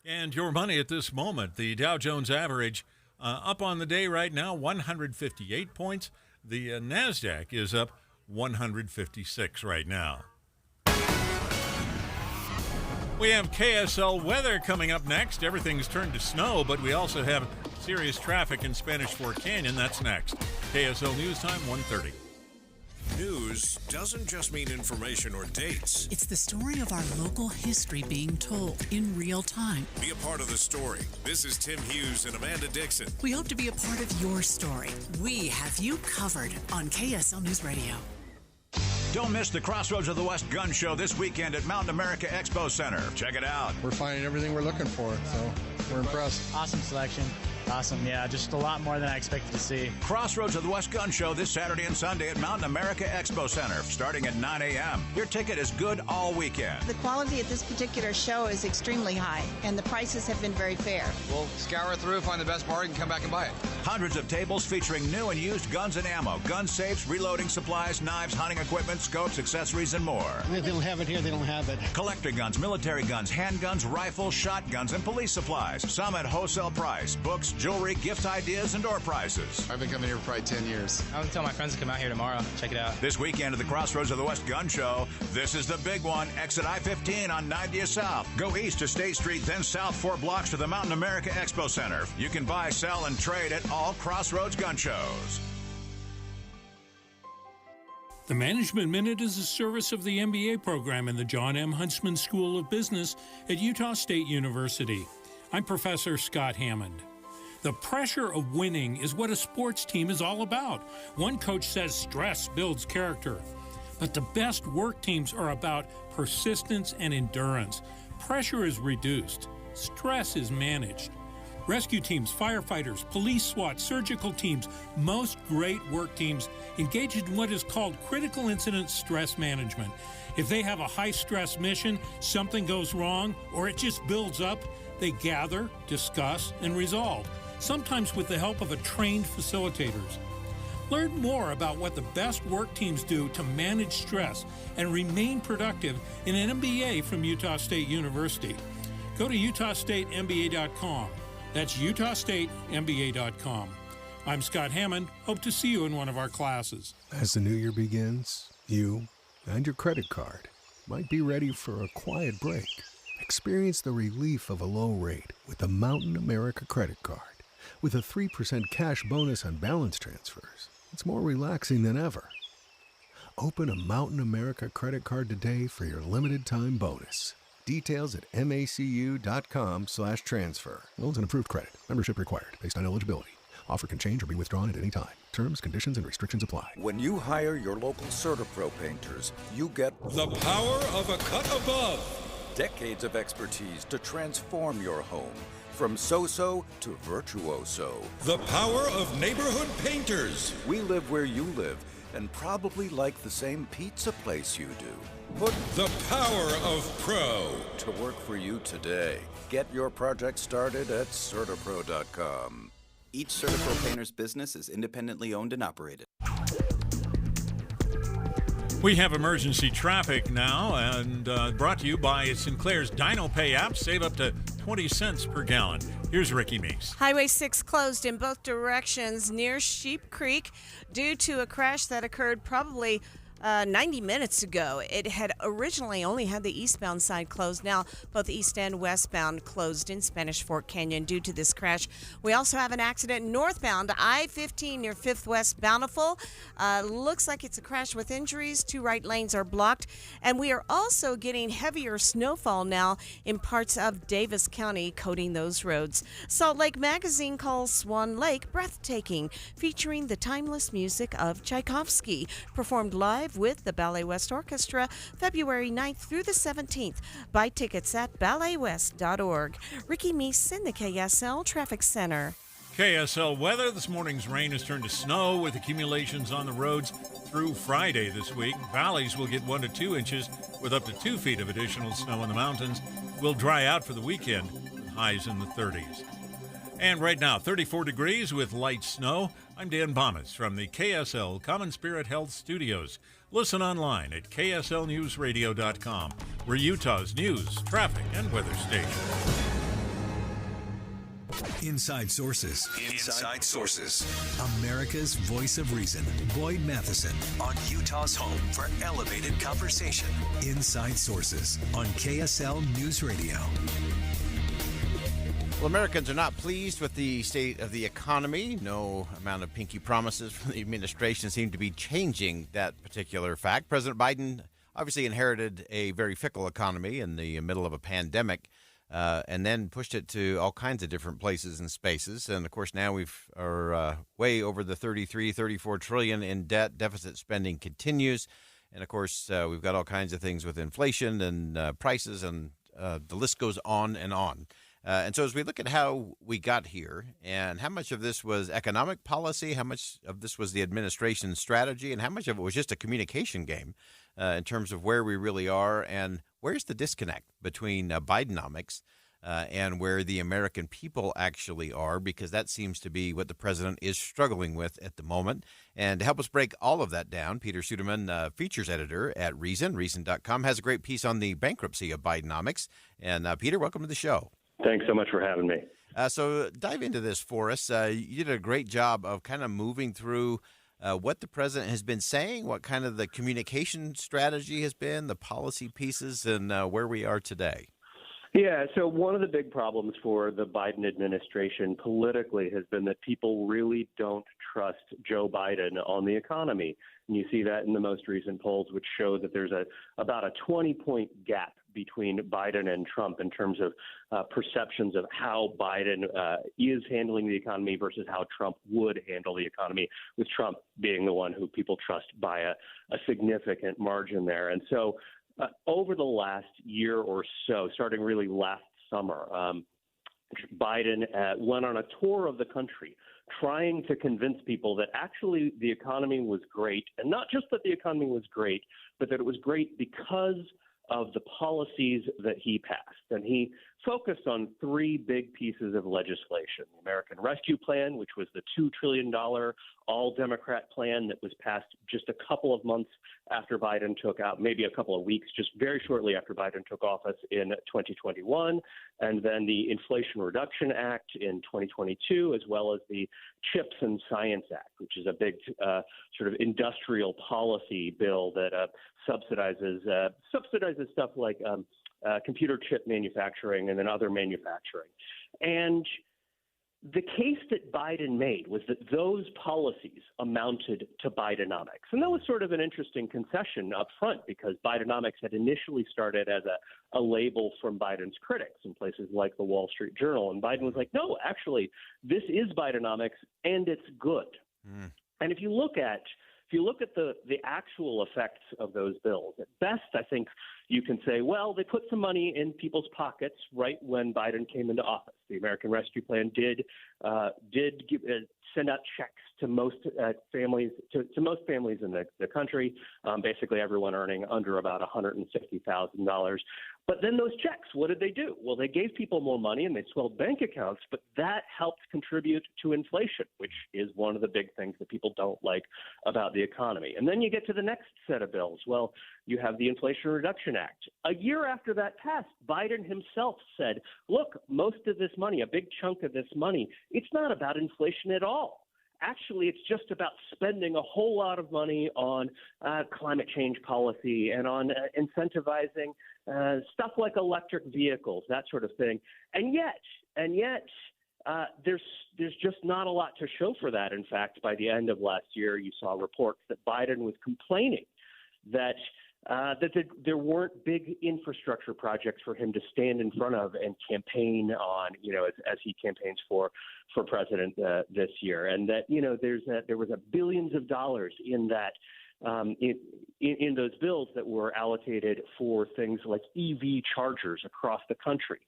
Speaker 3: And your money at this moment, the Dow Jones average up on the day right now, 158 points. The NASDAQ is up 156 right now. We have KSL weather coming up next. Everything's turned to snow, but we also have serious traffic in Spanish Fork Canyon. That's next. KSL News Time, 1:30.
Speaker 6: News doesn't just mean information or dates.
Speaker 2: It's the story of our local history being told in real time.
Speaker 6: Be a part of the story. This is Tim Hughes and Amanda Dixon.
Speaker 2: We hope to be a part of your story. We have you covered on KSL News Radio.
Speaker 8: Don't miss the Crossroads of the West Gun Show this weekend at Mountain America Expo Center. Check it out.
Speaker 24: We're finding everything we're looking for, so we're impressed.
Speaker 25: Awesome selection. Awesome, yeah, just a lot more than I expected to see.
Speaker 8: Crossroads of the West Gun Show this Saturday and Sunday at Mountain America Expo Center, starting at 9 a.m. Your ticket is good all weekend.
Speaker 26: The quality at this particular show is extremely high, and the prices have been very fair.
Speaker 27: We'll scour through, find the best bargain, and come back and buy it.
Speaker 8: Hundreds of tables featuring new and used guns and ammo, gun safes, reloading supplies, knives, hunting equipment, scopes, accessories, and more.
Speaker 24: If they don't have it here, they don't have it.
Speaker 8: Collector guns, military guns, handguns, rifles, shotguns, and police supplies. Some at wholesale price. Books, jewelry, gift ideas, and door prizes.
Speaker 27: I've been coming here for probably 10 years.
Speaker 25: I'm going to tell my friends to come out here tomorrow. Check it out.
Speaker 8: This weekend at the Crossroads of the West Gun Show, this is the big one. Exit I-15 on 90th South. Go east to State Street, then south 4 blocks to the Mountain America Expo Center. You can buy, sell, and trade at all Crossroads gun shows.
Speaker 28: The Management Minute is a service of the MBA program in the John M. Huntsman School of Business at Utah State University. I'm Professor Scott Hammond. The pressure of winning is what a sports team is all about. One coach says stress builds character. But the best work teams are about persistence and endurance. Pressure is reduced. Stress is managed. Rescue teams, firefighters, police SWAT, surgical teams, most great work teams engage in what is called critical incident stress management. If they have a high-stress mission, something goes wrong, or it just builds up, they gather, discuss, and resolve, sometimes with the help of a trained facilitators. Learn more about what the best work teams do to manage stress and remain productive in an MBA from Utah State University. Go to utahstatemba.com. That's utahstatemba.com. I'm Scott Hammond. Hope to see you in one of our classes.
Speaker 29: As the new year begins, you and your credit card might be ready for a quiet break. Experience the relief of a low rate with the Mountain America credit card. With a 3% cash bonus on balance transfers, it's more relaxing than ever. Open a Mountain America credit card today for your limited time bonus. Details at macu.com/transfer. Loans and approved credit. Membership required based on eligibility. Offer can change or be withdrawn at any time. Terms, conditions, and restrictions apply.
Speaker 30: When you hire your local CertaPro painters, you get
Speaker 31: the power of a cut above.
Speaker 30: Decades of expertise to transform your home. From so-so to virtuoso.
Speaker 31: The power of neighborhood painters.
Speaker 30: We live where you live and probably like the same pizza place you do. Put
Speaker 31: the power of pro
Speaker 30: to work for you today. Get your project started at CertaPro.com.
Speaker 32: Each CertaPro painter's business is independently owned and operated.
Speaker 3: We have emergency traffic now, and brought to you by Sinclair's DinoPay app. Save up to 20 cents per gallon. Here's Ricky Meeks.
Speaker 13: Highway 6 closed in both directions near Sheep Creek due to a crash that occurred probably 90 minutes ago. It had originally only had the eastbound side closed. Now, both east and westbound closed in Spanish Fork Canyon due to this crash. We also have an accident northbound, I-15 near 5th West Bountiful. Looks like it's a crash with injuries. 2 right lanes are blocked. And we are also getting heavier snowfall now in parts of Davis County, coating those roads. Salt Lake Magazine calls Swan Lake breathtaking, featuring the timeless music of Tchaikovsky, performed live with the Ballet West Orchestra February 9th through the 17th. Buy tickets at balletwest.org. Ricky Meese in the KSL Traffic Center.
Speaker 3: KSL weather. This morning's rain has turned to snow with accumulations on the roads through Friday this week. Valleys will get 1 to 2 inches with up to 2 feet of additional snow in the mountains. Will dry out for the weekend with highs in the 30s. And right now, 34 degrees with light snow. I'm Dan Bomas from the KSL Common Spirit Health Studios. Listen online at kslnewsradio.com. We're Utah's news, traffic, and weather station.
Speaker 14: Inside Sources. Inside Sources. America's voice of reason. Boyd Matheson on Utah's home for elevated conversation. Inside Sources on KSL News Radio.
Speaker 15: Well, Americans are not pleased with the state of the economy. No amount of pinky promises from the administration seem to be changing that particular fact. President Biden obviously inherited a very fickle economy in the middle of a pandemic, and then pushed it to all kinds of different places and spaces. And, of course, now we are way over the 34 trillion in debt. Deficit spending continues. And, of course, we've got all kinds of things with inflation and prices, and the list goes on and on. And so as we look at how we got here and how much of this was economic policy, how much of this was the administration's strategy, and how much of it was just a communication game in terms of where we really are, and where's the disconnect between Bidenomics and where the American people actually are, because that seems to be what the president is struggling with at the moment. And to help us break all of that down, Peter Suderman, features editor at Reason.com, has a great piece on the bankruptcy of Bidenomics. And Peter, welcome to the show.
Speaker 1: Thanks so much for having me.
Speaker 15: So dive into this for us. You did a great job of kind of moving through what the president has been saying, what kind of the communication strategy has been, the policy pieces, and where we are today.
Speaker 1: Yeah, so one of the big problems for the Biden administration politically has been that people really don't trust Joe Biden on the economy. And you see that in the most recent polls, which show that there's about a 20-point gap between Biden and Trump in terms of perceptions of how Biden is handling the economy versus how Trump would handle the economy, with Trump being the one who people trust by a significant margin there. And so over the last year or so, starting really last summer, Biden went on a tour of the country trying to convince people that actually the economy was great, and not just that the economy was great, but that it was great because of the policies that he passed. And he focused on 3 big pieces of legislation: the American Rescue Plan, which was the $2 trillion all-Democrat plan that was passed just a couple of months after Biden took out, maybe a couple of weeks, just very shortly after Biden took office in 2021, and then the Inflation Reduction Act in 2022, as well as the CHIPS and Science Act, which is a big sort of industrial policy bill that subsidizes stuff like computer chip manufacturing and then other manufacturing. And the case that Biden made was that those policies amounted to Bidenomics. And that was sort of an interesting concession up front, because Bidenomics had initially started as a label from Biden's critics in places like the Wall Street Journal. And Biden was like, no, actually, this is Bidenomics and it's good. And if you look at the actual effects of those bills, at best, I think you can say, well, they put some money in people's pockets right when Biden came into office. The American Rescue Plan did send out checks to most families, to most families in the country, basically everyone earning under about $160,000. But then those checks, what did they do? Well, they gave people more money and they swelled bank accounts, but that helped contribute to inflation, which is one of the big things that people don't like about the economy. And then you get to the next set of bills. Well, you have the Inflation Reduction Act. A year after that passed, Biden himself said, look, most of this money, a big chunk of this money, it's not about inflation at all. actually it's just about spending a whole lot of money on climate change policy and on incentivizing stuff like electric vehicles, that sort of thing. And yet, there's just not a lot to show for that. In fact, by the end of last year, you saw reports that Biden was complaining that there weren't big infrastructure projects for him to stand in front of and campaign on, as he campaigns for president this year, and that there was billions of dollars in that in those bills that were allocated for things like EV chargers across the country.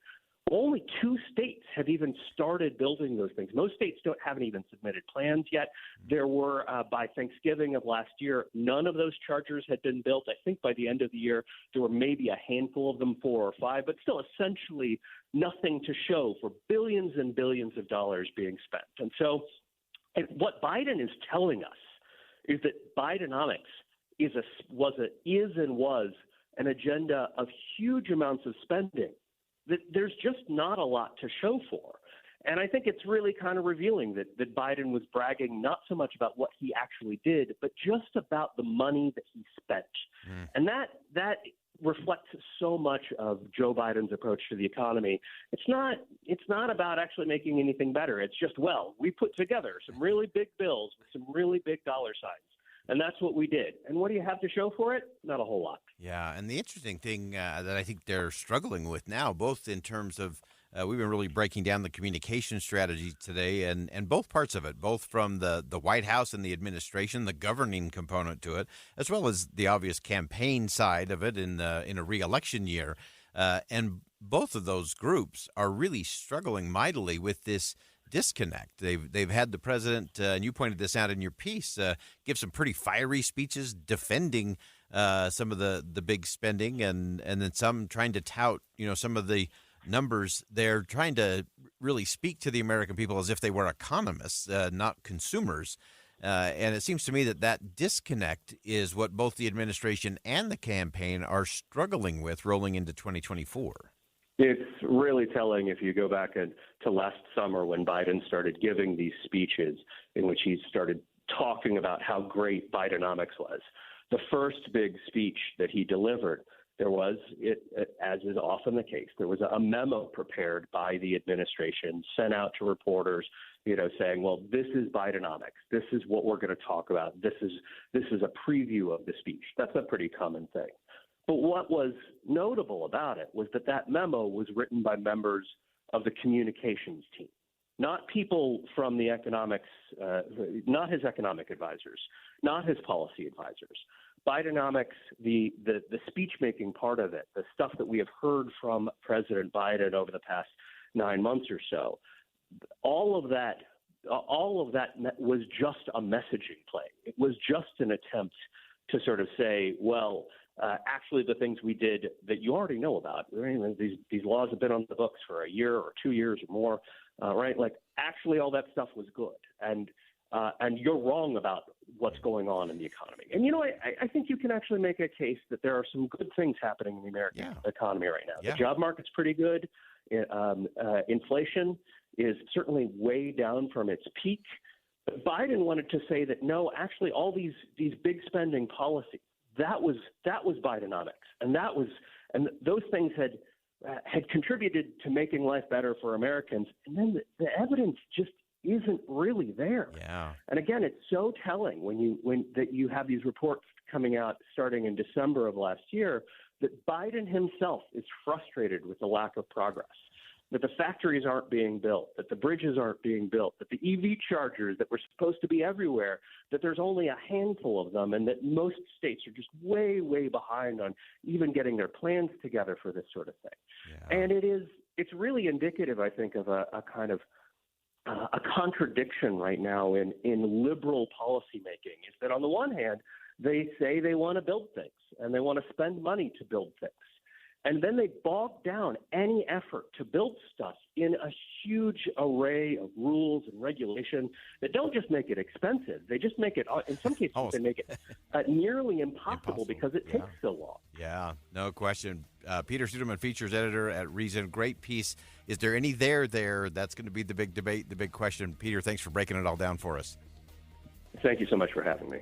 Speaker 1: Only 2 states have even started building those things. Most states haven't even submitted plans yet. There were, by Thanksgiving of last year, none of those chargers had been built. I think by the end of the year, there were maybe a handful of them, 4 or 5, but still essentially nothing to show for billions and billions of dollars being spent. And so what Biden is telling us is that Bidenomics was an agenda of huge amounts of spending that there's just not a lot to show for. And I think it's really kind of revealing that Biden was bragging not so much about what he actually did, but just about the money that he spent. And that reflects so much of Joe Biden's approach to the economy. It's not about actually making anything better. It's just, we put together some really big bills with some really big dollar signs. And that's what we did. And what do you have to show for it? Not a whole lot.
Speaker 15: Yeah, and the interesting thing that I think they're struggling with now, both in terms of we've been really breaking down the communication strategy today, and both parts of it, both from the White House and the administration, the governing component to it, as well as the obvious campaign side of it in a re-election year. And both of those groups are really struggling mightily with this disconnect. They've had the president, and you pointed this out in your piece, give some pretty fiery speeches defending some of the big spending, and then some trying to tout, some of the numbers. They're trying to really speak to the American people as if they were economists, not consumers. And it seems to me that disconnect is what both the administration and the campaign are struggling with rolling into 2024.
Speaker 1: It's really telling if you go back to last summer when Biden started giving these speeches in which he started talking about how great Bidenomics was. The first big speech that he delivered, there was, as is often the case, there was a memo prepared by the administration, sent out to reporters, saying, well, this is Bidenomics. This is what we're going to talk about. This is a preview of the speech. That's a pretty common thing. But what was notable about it was that memo was written by members of the communications team, not people from the economics, not his economic advisors, not his policy advisors. Bidenomics, the speech-making part of it, the stuff that we have heard from President Biden over the past 9 months or so, all of that was just a messaging play. It was just an attempt to sort of say, actually, the things we did that you already know about, these laws have been on the books for a year or 2 years or more, right? Like, actually, all that stuff was good, and you're wrong about what's going on in the economy. And I think you can actually make a case that there are some good things happening in the American economy right now.
Speaker 15: Yeah.
Speaker 1: The job market's pretty good. Inflation is certainly way down from its peak. But Biden wanted to say that no, actually, all these big spending policies. That was Bidenomics, and those things had contributed to making life better for Americans. And then the evidence just isn't really there.
Speaker 15: Yeah.
Speaker 1: And again, it's so telling when you have these reports coming out starting in December of last year that Biden himself is frustrated with the lack of progress. That the factories aren't being built, that the bridges aren't being built, that the EV chargers that were supposed to be everywhere, that there's only a handful of them, and that most states are just way, way behind on even getting their plans together for this sort of thing. Yeah. And it's really indicative, I think, of a kind of a contradiction right now in liberal policymaking. Is that on the one hand, they say they want to build things and they want to spend money to build things. And then they bog down any effort to build stuff in a huge array of rules and regulation that don't just make it expensive. They just make it, in some cases, they make it nearly impossible because it takes so long.
Speaker 15: Yeah, no question. Peter Suderman, features editor at Reason. Great piece. Is there any there? That's going to be the big debate, the big question. Peter, thanks for breaking it all down for us.
Speaker 1: Thank you so much for having me.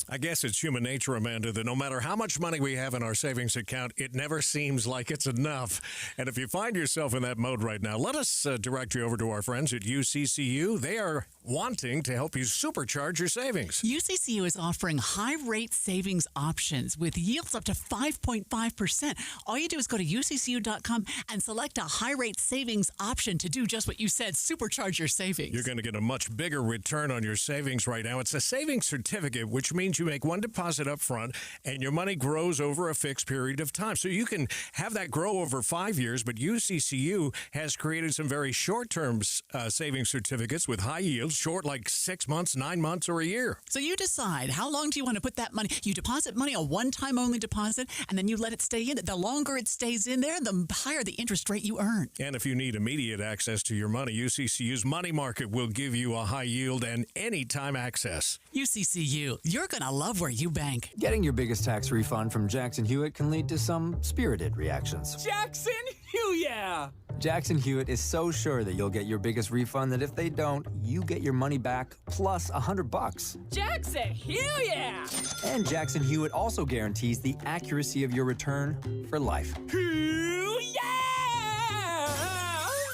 Speaker 9: I guess it's human nature, Amanda, that no matter how much money we have in our savings account, it never seems like it's enough. And if you find yourself in that mode right now, let us direct you over to our friends at UCCU. They are wanting to help you supercharge your savings.
Speaker 2: UCCU is offering high-rate savings options with yields up to 5.5%. All you do is go to UCCU.com and select a high-rate savings option to do just what you said, supercharge your savings.
Speaker 9: You're going to get a much bigger return on your savings right now. It's a savings certificate, which means you make one deposit up front and your money grows over a fixed period of time. So you can have that grow over 5 years, but UCCU has created some very short-term savings certificates with high yields, short like 6 months, 9 months, or a year.
Speaker 2: So you decide how long do you want to put that money. You deposit money, a one-time only deposit, and then you let it stay in. The longer it stays in there, the higher the interest rate you earn.
Speaker 9: And if you need immediate access to your money, UCCU's Money Market will give you a high yield and anytime access.
Speaker 2: UCCU, you're going to love where you bank.
Speaker 10: Getting your biggest tax refund from Jackson Hewitt can lead to some spirited reactions.
Speaker 11: Jackson Hewitt!
Speaker 10: Jackson Hewitt is so sure that you'll get your biggest refund that if they don't, you get your money back plus $100.
Speaker 11: Jackson Hewitt!
Speaker 10: And Jackson Hewitt also guarantees the accuracy of your return for life.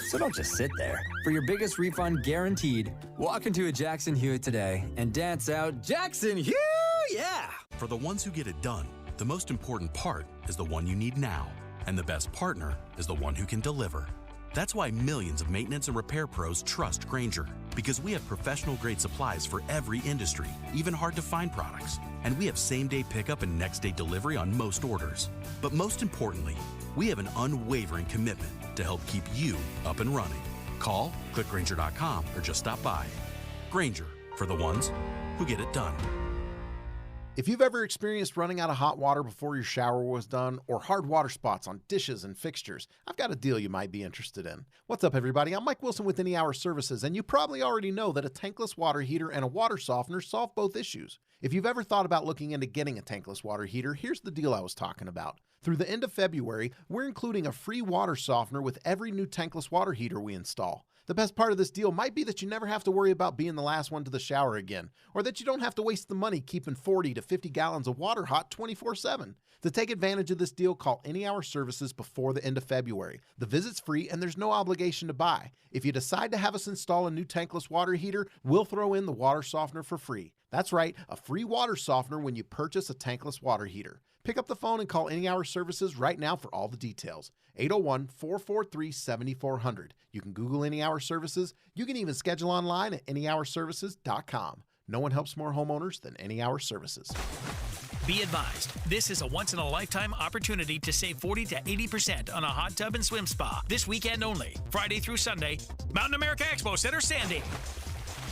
Speaker 10: So don't just sit there. For your biggest refund guaranteed, walk into a Jackson Hewitt today and dance out Jackson Hewitt! Yeah!
Speaker 12: For the ones who get it done, the most important part is the one you need now. And the best partner is the one who can deliver. That's why millions of maintenance and repair pros trust Grainger, because we have professional-grade supplies for every industry, even hard-to-find products. And we have same-day pickup and next-day delivery on most orders. But most importantly, we have an unwavering commitment to help keep you up and running. Call, click Grainger.com, or just stop by. Grainger, for the ones who get it done.
Speaker 16: If you've ever experienced running out of hot water before your shower was done, or hard water spots on dishes and fixtures, I've got a deal you might be interested in. What's up, everybody? I'm Mike Wilson with Any Hour Services, and you probably already know that a tankless water heater and a water softener solve both issues. If you've ever thought about looking into getting a tankless water heater, here's the deal I was talking about. Through the end of February, we're including a free water softener with every new tankless water heater we install. The best part of this deal might be that you never have to worry about being the last one to the shower again, or that you don't have to waste the money keeping 40 to 50 gallons of water hot 24/7. To take advantage of this deal, call Any Hour Services before the end of February. The visit's free and there's no obligation to buy. If you decide to have us install a new tankless water heater, we'll throw in the water softener for free. That's right, a free water softener when you purchase a tankless water heater. Pick up the phone and call Any Hour Services right now for all the details. 801-443-7400. You can Google Any Hour Services. You can even schedule online at anyhourservices.com. No one helps more homeowners than Any Hour Services. Be advised, this is a once-in-a-lifetime opportunity to save 40 to 80% on a hot tub and swim spa this weekend only, Friday through Sunday, Mountain America Expo Center, Sandy.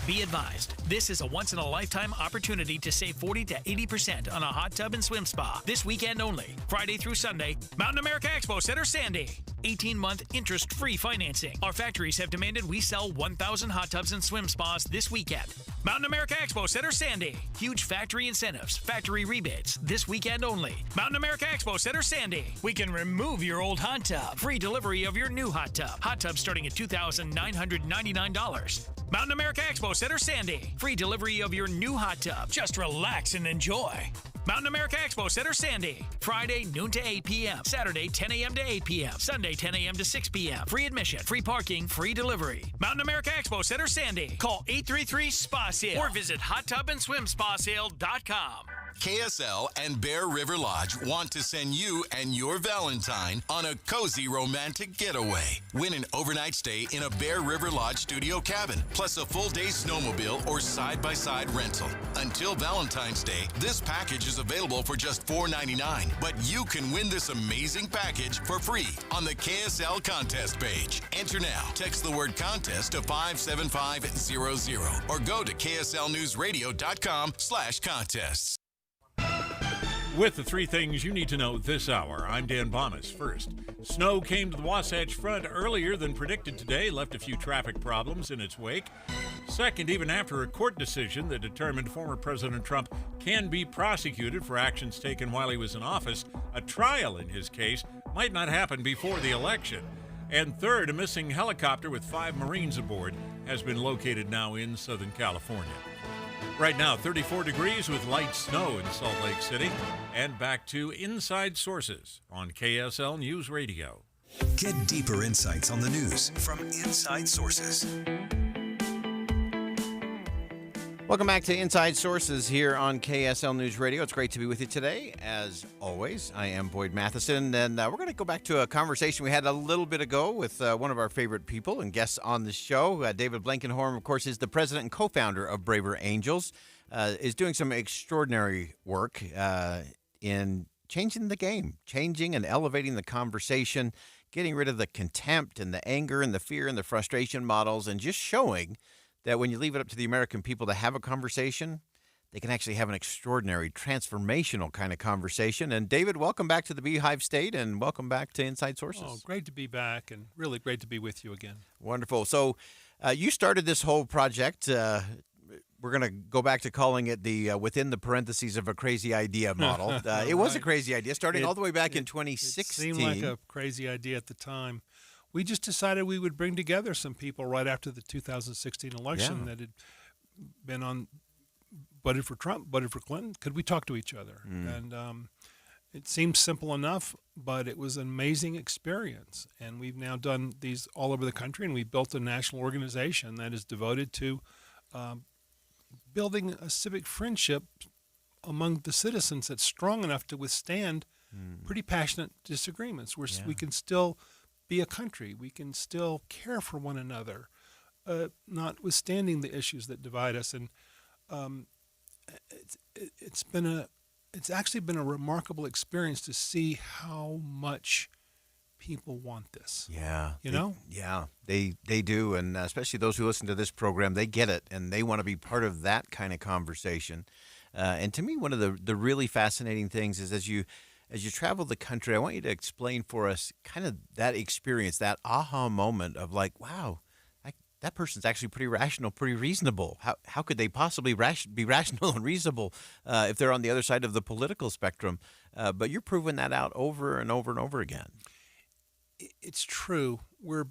Speaker 16: Be advised, this is a once-in-a-lifetime opportunity to save 40 to 80% on a hot tub and swim spa this weekend only, Friday through Sunday, Mountain America Expo Center, Sandy. 18-month interest-free financing. Our factories have demanded we sell 1,000 hot tubs and swim spas this weekend. Mountain America Expo Center, Sandy. Huge factory incentives, factory rebates this weekend only. Mountain America Expo Center, Sandy. We can remove your old hot tub. Free delivery of your new hot tub. Hot tub starting at $2,999. Mountain America Expo Center, Sandy. Free delivery of your new hot tub. Just relax and enjoy. Mountain America Expo Center, Sandy. Friday, noon to 8 p.m. Saturday, 10 a.m. to 8 p.m. Sunday, 10 a.m. to 6 p.m. Free admission, free parking, free delivery. Mountain America Expo Center, Sandy. Call 833-SPA-SALE or visit hottubandSwimSpaSale.com.
Speaker 17: KSL and Bear River Lodge want to send you and your Valentine on a cozy romantic getaway. Win an overnight stay in a Bear River Lodge studio cabin, plus a full-day snowmobile or side-by-side rental. Until Valentine's Day, this package is available for just $4.99, but you can win this amazing package for free on the KSL contest page. Enter now. Text the word contest to 57500 or go to kslnewsradio.com/contests.
Speaker 3: With the three things you need to know this hour, I'm Dan Bomas. First, snow came to the Wasatch Front earlier than predicted today, left a few traffic problems in its wake. Second, even after a court decision that determined former President Trump can be prosecuted for actions taken while he was in office, a trial in his case might not happen before the election. And third, a missing helicopter with 5 Marines aboard has been located now in Southern California. Right now, 34 degrees with light snow in Salt Lake City. And back to Inside Sources on KSL News Radio.
Speaker 14: Get deeper insights on the news from Inside Sources.
Speaker 15: Welcome back to Inside Sources here on KSL News Radio. It's great to be with you today. As always, I am Boyd Matheson, and we're going to go back to a conversation we had a little bit ago with one of our favorite people and guests on the show. David Blankenhorn, of course, is the president and co-founder of Braver Angels, is doing some extraordinary work in changing the game, changing and elevating the conversation, getting rid of the contempt and the anger and the fear and the frustration models, and just showing that when you leave it up to the American people to have a conversation, they can actually have an extraordinary, transformational kind of conversation. And David, welcome back to the Beehive State, and welcome back to Inside Sources.
Speaker 4: Oh, great to be back, and really great to be with you again.
Speaker 15: Wonderful. So you started this whole project. We're going to go back to calling it the within the parentheses of a crazy idea model. It was a crazy idea, starting all the way back in 2016.
Speaker 4: It seemed like a crazy idea at the time. We just decided we would bring together some people right after the 2016 election that had been on, voted for Trump, voted for Clinton. Could we talk to each other? And it seemed simple enough, but it was an amazing experience. And we've now done these all over the country, and we've built a national organization that is devoted to building a civic friendship among the citizens that's strong enough to withstand pretty passionate disagreements. We can still be a country. We can still care for one another, notwithstanding the issues that divide us. And it's actually been a remarkable experience to see how much people want this.
Speaker 15: Yeah.
Speaker 4: You know?
Speaker 15: They do. And especially those who listen to this program, they get it, and they want to be part of that kind of conversation. And to me, one of the really fascinating things is as you travel the country, I want you to explain for us kind of that experience, that aha moment of like, wow, that person's actually pretty rational, pretty reasonable. How could they possibly be rational and reasonable if they're on the other side of the political spectrum? But you're proving that out over and over and over again.
Speaker 4: It's true. We're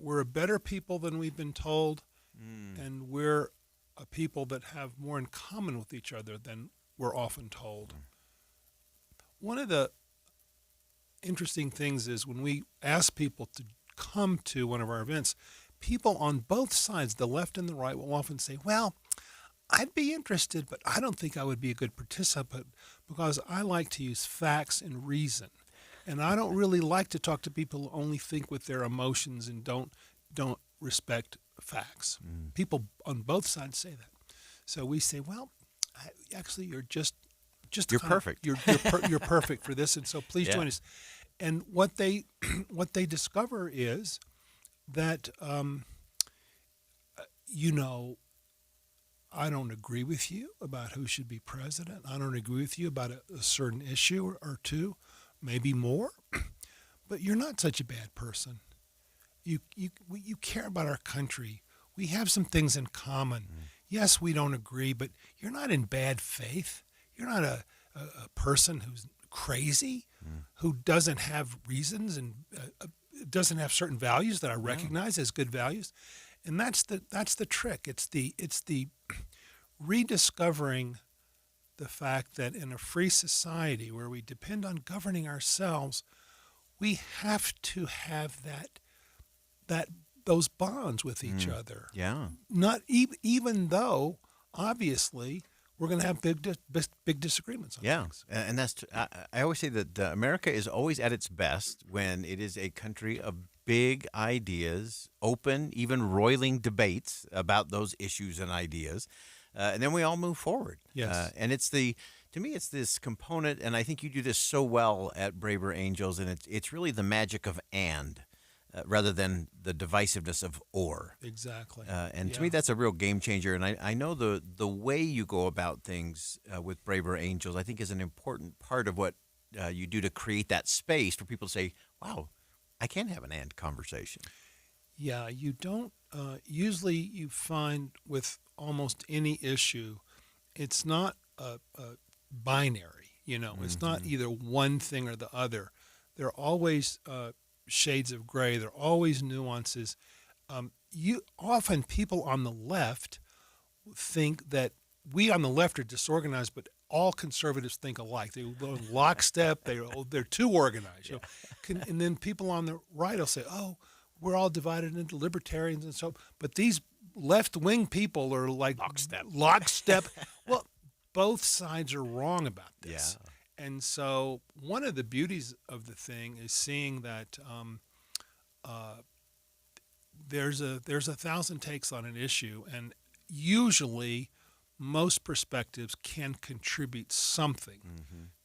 Speaker 4: a better people than we've been told, and we're a people that have more in common with each other than we're often told. One of the interesting things is when we ask people to come to one of our events, people on both sides, the left and the right, will often say, well, I'd be interested, but I don't think I would be a good participant because I like to use facts and reason. And I don't really like to talk to people who only think with their emotions and don't respect facts. People on both sides say that. So we say, well, actually, you're
Speaker 15: perfect.
Speaker 4: You're perfect for this, and so please join us. And what they discover is that I don't agree with you about who should be president. I don't agree with you about a certain issue or two, maybe more. But you're not such a bad person. You care about our country. We have some things in common. Yes, we don't agree, but you're not in bad faith. You're not a person who's crazy, who doesn't have reasons and doesn't have certain values that I recognize as good values, and that's the trick. It's the rediscovering the fact that in a free society where we depend on governing ourselves, we have to have those bonds with each other.
Speaker 15: Yeah.
Speaker 4: Not even though obviously we're going to have big disagreements on things.
Speaker 15: And that's I always say that America is always at its best when it is a country of big ideas, open, even roiling debates about those issues and ideas, and then we all move forward.
Speaker 4: Yes.
Speaker 15: And to me, it's this component, and I think you do this so well at Braver Angels, and it's really the magic of and. rather than the divisiveness of or.
Speaker 4: Exactly.
Speaker 15: And to me, that's a real game changer. And I know the way you go about things with Braver Angels, I think, is an important part of what you do to create that space for people to say, wow, I can have an and conversation.
Speaker 4: Yeah, you don't. Usually you find with almost any issue, it's not a binary. It's not either one thing or the other. There are always shades of gray. There are always nuances. Often people on the left think that we on the left are disorganized, but all conservatives think alike. They go in lockstep. They're too organized. And then people on the right will say, "Oh, we're all divided into libertarians and so." But these left-wing people are like lockstep. Well, both sides are wrong about this. Yeah. And so one of the beauties of the thing is seeing that there's a 1,000 takes on an issue, and usually most perspectives can contribute something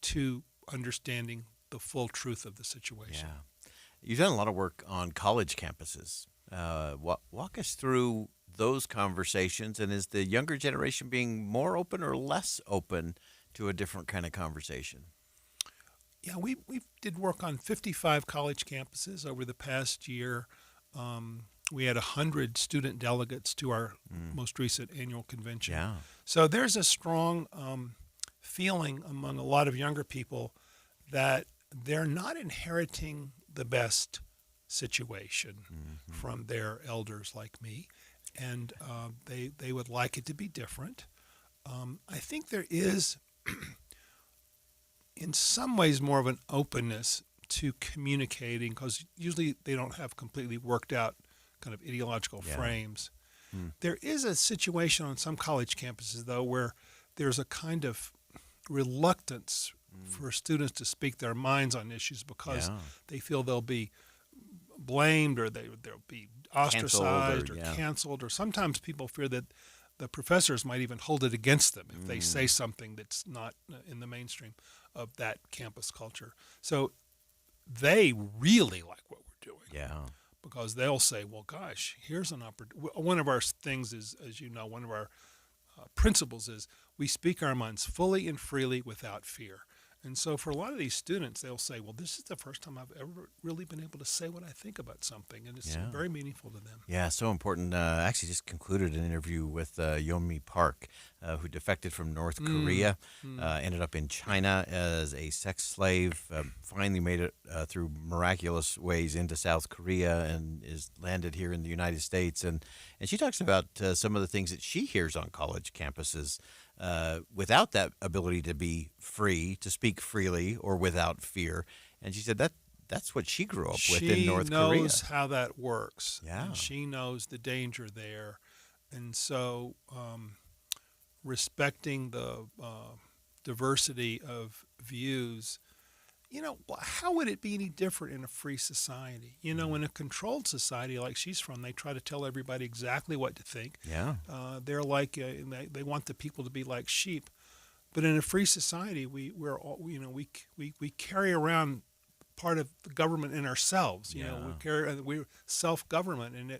Speaker 4: to understanding the full truth of the situation.
Speaker 15: Yeah. You've done a lot of work on college campuses. Walk us through those conversations, and is the younger generation being more open or less open to a different kind of conversation?
Speaker 4: Yeah, we did work on 55 college campuses over the past year. We had 100 student delegates to our most recent annual convention.
Speaker 15: Yeah.
Speaker 4: So there's a strong feeling among a lot of younger people that they're not inheriting the best situation from their elders like me, and they would like it to be different. I think there is, in some ways, more of an openness to communicating, because usually they don't have completely worked out kind of ideological frames. There is a situation on some college campuses, though, where there's a kind of reluctance for students to speak their minds on issues because they feel they'll be blamed, or they'll be ostracized or canceled, or sometimes people fear that the professors might even hold it against them if they say something that's not in the mainstream of that campus culture. So they really like what we're doing.
Speaker 15: Yeah.
Speaker 4: Because they'll say, well, gosh, here's an opportunity. One of our things is, as you know, one of our principles is we speak our minds fully and freely without fear. And so for a lot of these students, they'll say, well, this is the first time I've ever really been able to say what I think about something. And it's very meaningful to them.
Speaker 15: Yeah, so important. I actually just concluded an interview with Yeonmi Park, who defected from North Korea, ended up in China as a sex slave, finally made it through miraculous ways into South Korea, and is landed here in the United States. And she talks about some of the things that she hears on college campuses without that ability to be free, to speak freely or without fear. And she said that's what she grew up with in North Korea.
Speaker 4: She knows how that works.
Speaker 15: Yeah.
Speaker 4: And she knows the danger there. And so respecting the diversity of views, how would it be any different in a free society? In a controlled society like she's from, they try to tell everybody exactly what to think.
Speaker 15: Yeah.
Speaker 4: They're like, they want the people to be like sheep. But in a free society, we carry around part of the government in ourselves. We're self-government, and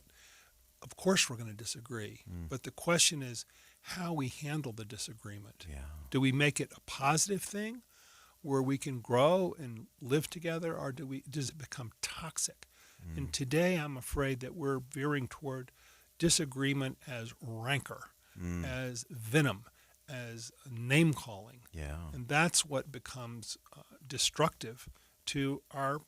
Speaker 4: of course we're going to disagree. But the question is how we handle the disagreement.
Speaker 15: Yeah.
Speaker 4: Do we make it a positive thing, where we can grow and live together, or does it become toxic? And today I'm afraid that we're veering toward disagreement as rancor, as venom, as name-calling.
Speaker 15: Yeah.
Speaker 4: And that's what becomes destructive to our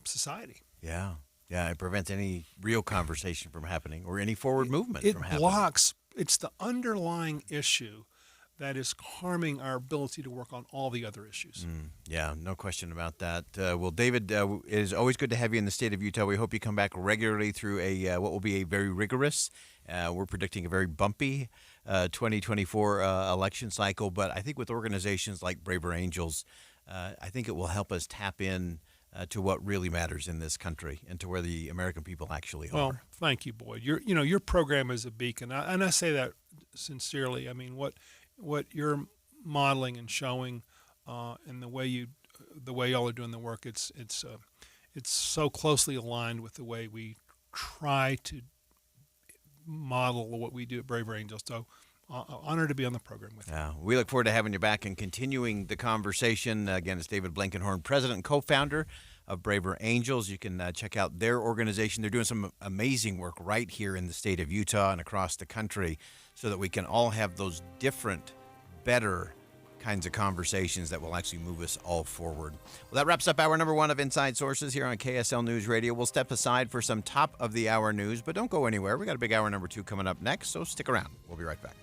Speaker 4: society.
Speaker 15: Yeah. Yeah, it prevents any real conversation from happening or any forward movement from happening.
Speaker 4: It blocks. It's the underlying issue that is harming our ability to work on all the other issues.
Speaker 15: Yeah, no question about that. Well, David, it is always good to have you in the state of Utah. We hope you come back regularly through what will be a very rigorous, we're predicting a very bumpy 2024 election cycle. But I think with organizations like Braver Angels, I think it will help us tap in to what really matters in this country and to where the American people actually are.
Speaker 4: Well, thank you, Boyd. Your program is a beacon, and I say that sincerely. I mean, what you're modeling and showing, and the way y'all are doing the work, it's it's so closely aligned with the way we try to model what we do at Braver Angels. So honored to be on the program with you.
Speaker 15: Yeah, we look forward to having you back and continuing the conversation. Again, it's David Blankenhorn, president and co-founder of Braver Angels. You can check out their organization. They're doing some amazing work right here in the state of Utah and across the country so that we can all have those different, better kinds of conversations that will actually move us all forward. Well, that wraps up hour number 1 of Inside Sources here on KSL News Radio. We'll step aside for some top of the hour news, but don't go anywhere. We got a big hour number 2 coming up next, so stick around. We'll be right back.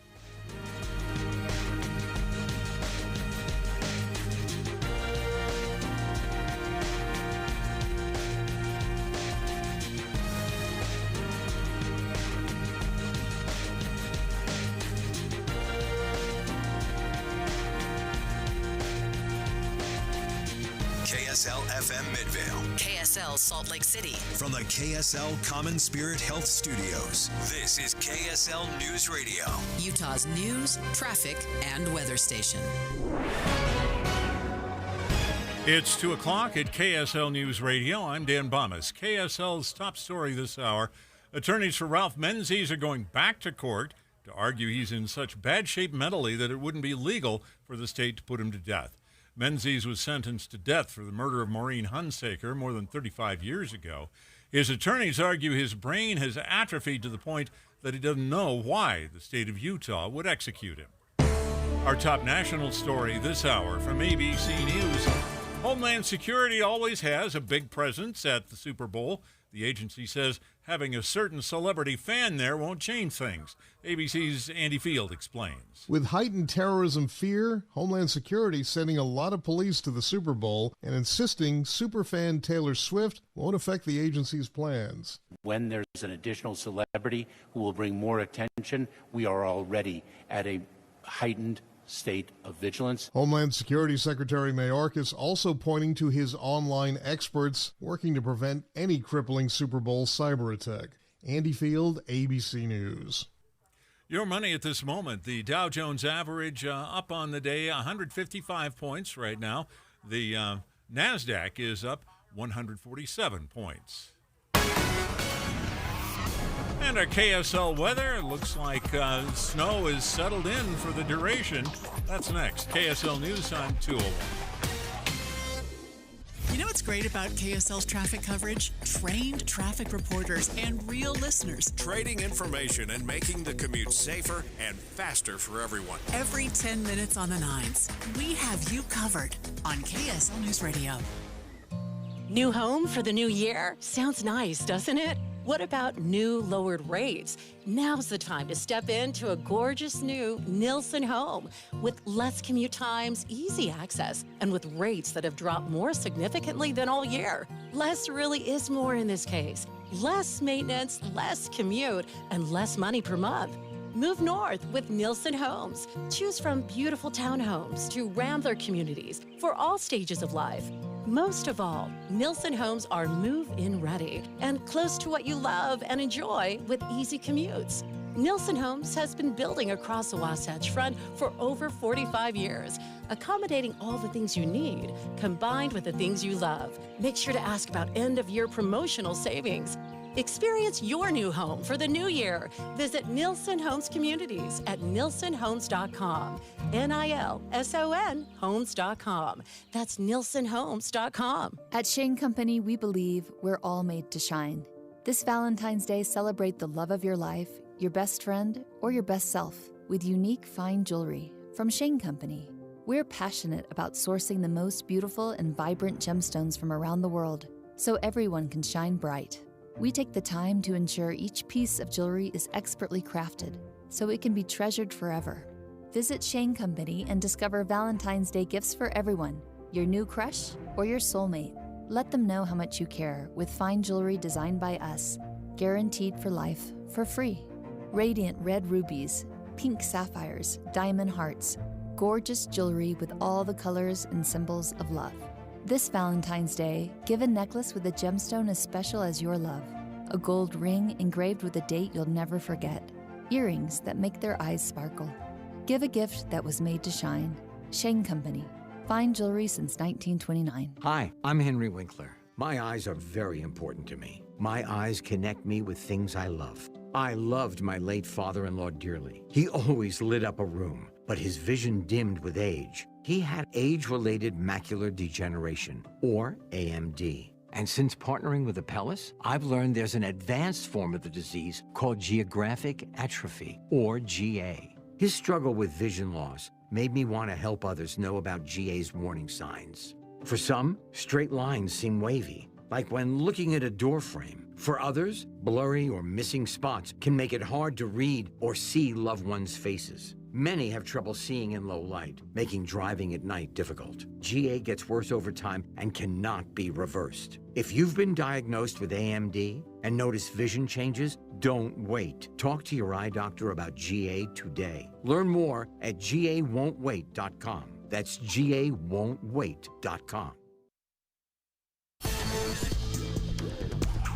Speaker 14: KSL FM Midvale.
Speaker 5: KSL Salt Lake City.
Speaker 14: From the KSL Common Spirit Health Studios, this is KSL News Radio.
Speaker 5: Utah's news, traffic, and weather station.
Speaker 3: It's 2 o'clock at KSL News Radio. I'm Dan Bomas. KSL's top story this hour. Attorneys for Ralph Menzies are going back to court to argue he's in such bad shape mentally that it wouldn't be legal for the state to put him to death. Menzies was sentenced to death for the murder of Maureen Hunsaker more than 35 years ago. His attorneys argue his brain has atrophied to the point that he doesn't know why the state of Utah would execute him. Our top national story this hour from ABC News. Homeland Security always has a big presence at the Super Bowl. The agency says having a certain celebrity fan there won't change things. ABC's Andy Field explains.
Speaker 6: With heightened terrorism fear, Homeland Security sending a lot of police to the Super Bowl and insisting superfan Taylor Swift won't affect the agency's plans.
Speaker 7: When there's an additional celebrity who will bring more attention, we are already at a heightened state of vigilance.
Speaker 6: Homeland Security Secretary Mayorkas also pointing to his online experts working to prevent any crippling Super Bowl cyber attack. Andy Field, ABC News.
Speaker 3: Your money at this moment. The Dow Jones average up on the day, 155 points right now. The NASDAQ is up 147 points. And our KSL weather, looks like snow is settled in for the duration. That's next. KSL News Time 201.
Speaker 2: You know what's great about KSL's traffic coverage? Trained traffic reporters and real listeners.
Speaker 9: Trading information and making the commute safer and faster for everyone.
Speaker 2: Every 10 minutes on the 9s, we have you covered on KSL News Radio.
Speaker 18: New home for the new year? Sounds nice, doesn't it? What about new lowered rates? Now's the time to step into a gorgeous new Nilsson home with less commute times, easy access, and with rates that have dropped more significantly than all year. Less really is more in this case. Less maintenance, less commute, and less money per month. Move north with Nilsson Homes. Choose from beautiful townhomes to Rambler communities for all stages of life. Most of all, Nilsson Homes are move-in ready and close to what you love and enjoy with easy commutes. Nilsson Homes has been building across the Wasatch Front for over 45 years, accommodating all the things you need, combined with the things you love. Make sure to ask about end-of-year promotional savings. Experience your new home for the new year. Visit Nilsson Homes Communities at nilssonhomes.com. Nilson homes.com. That's nilssonhomes.com.
Speaker 19: At Shane Company, we believe we're all made to shine. This Valentine's Day, celebrate the love of your life, your best friend, or your best self with unique fine jewelry from Shane Company. We're passionate about sourcing the most beautiful and vibrant gemstones from around the world so everyone can shine bright. We take the time to ensure each piece of jewelry is expertly crafted so it can be treasured forever. Visit Shane Company and discover Valentine's Day gifts for everyone, your new crush or your soulmate. Let them know how much you care with fine jewelry designed by us, guaranteed for life, for free. Radiant red rubies, pink sapphires, diamond hearts, gorgeous jewelry with all the colors and symbols of love. This Valentine's Day, give a necklace with a gemstone as special as your love, a gold ring engraved with a date you'll never forget, earrings that make their eyes sparkle. Give a gift that was made to shine. Shane Company. Fine jewelry since 1929.
Speaker 20: Hi, I'm Henry Winkler.
Speaker 8: My eyes are very important to me. My eyes connect me with things I love. I loved my late father-in-law dearly. He always lit up a room, but his vision dimmed with age. He had age-related macular degeneration, or AMD. And since partnering with Apellis, I've learned there's an advanced form of the disease called geographic atrophy, or GA. His struggle with vision loss made me want to help others know about GA's warning signs. For some, straight lines seem wavy, like when looking at a door frame. For others, blurry or missing spots can make it hard to read or see loved ones' faces. Many have trouble seeing in low light, making driving at night difficult. GA gets worse over time and cannot be reversed. If you've been diagnosed with AMD and notice vision changes, don't wait. Talk to your eye doctor about GA today. Learn more at gawon'twait.com. That's gawon'twait.com.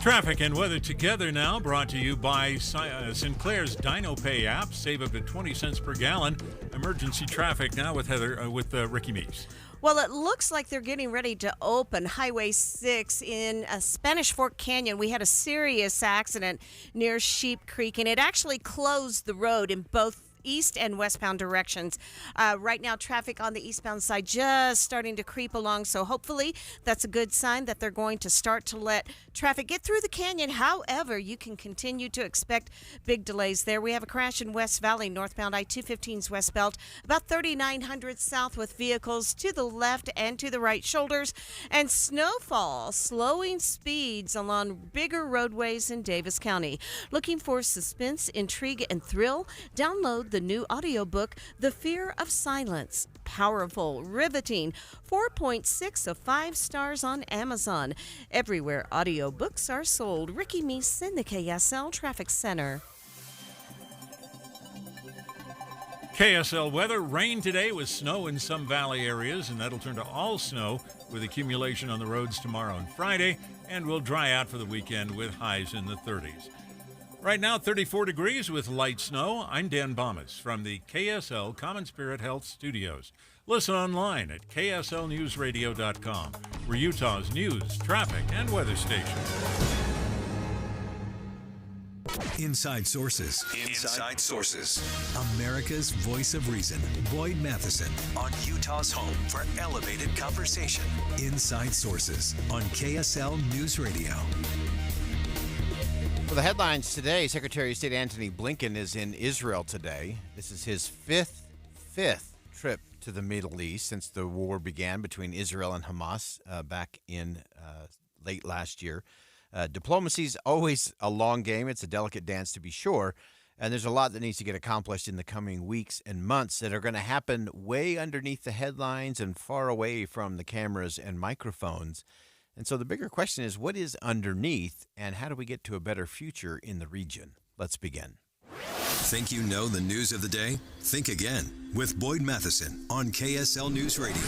Speaker 3: Traffic and weather together now, brought to you by Sinclair's DinoPay app. Save up to 20 cents per gallon. Emergency traffic now with Ricky Meese.
Speaker 13: Well, it looks like they're getting ready to open Highway 6 in Spanish Fork Canyon. We had a serious accident near Sheep Creek, and it actually closed the road in both east and westbound directions. Right now, traffic on the eastbound side just starting to creep along, so hopefully that's a good sign that they're going to start to let traffic get through the canyon. However, you can continue to expect big delays there. We have a crash in West Valley, northbound I-215's West Belt, about 3900 south, with vehicles to the left and to the right shoulders, and snowfall slowing speeds along bigger roadways in Davis County. Looking for suspense, intrigue, and thrill? Download the new audiobook, The Fear of Silence. Powerful, riveting, 4.6 of 5 stars on Amazon. Everywhere audiobooks are sold. Ricky Meese in the KSL Traffic Center.
Speaker 3: KSL weather, rain today with snow in some valley areas, and that'll turn to all snow with accumulation on the roads tomorrow and Friday, and will dry out for the weekend with highs in the 30s. Right now, 34 degrees with light snow. I'm Dan Bomas from the KSL Common Spirit Health Studios. Listen online at kslnewsradio.com. We're Utah's news, traffic, and weather station.
Speaker 14: Inside Sources. Inside Sources. America's voice of reason. Boyd Matheson on Utah's home for elevated conversation. Inside Sources on KSL News Radio.
Speaker 15: For the headlines today, Secretary of State Antony Blinken is in Israel today. This is his fifth trip to the Middle East since the war began between Israel and Hamas back in late last year. Diplomacy's always a long game. It's a delicate dance, to be sure. And there's a lot that needs to get accomplished in the coming weeks and months that are going to happen way underneath the headlines and far away from the cameras and microphones. And so the bigger question is, what is underneath, and how do we get to a better future in the region? Let's begin.
Speaker 14: Think you know the news of the day? Think again with Boyd Matheson on KSL News Radio.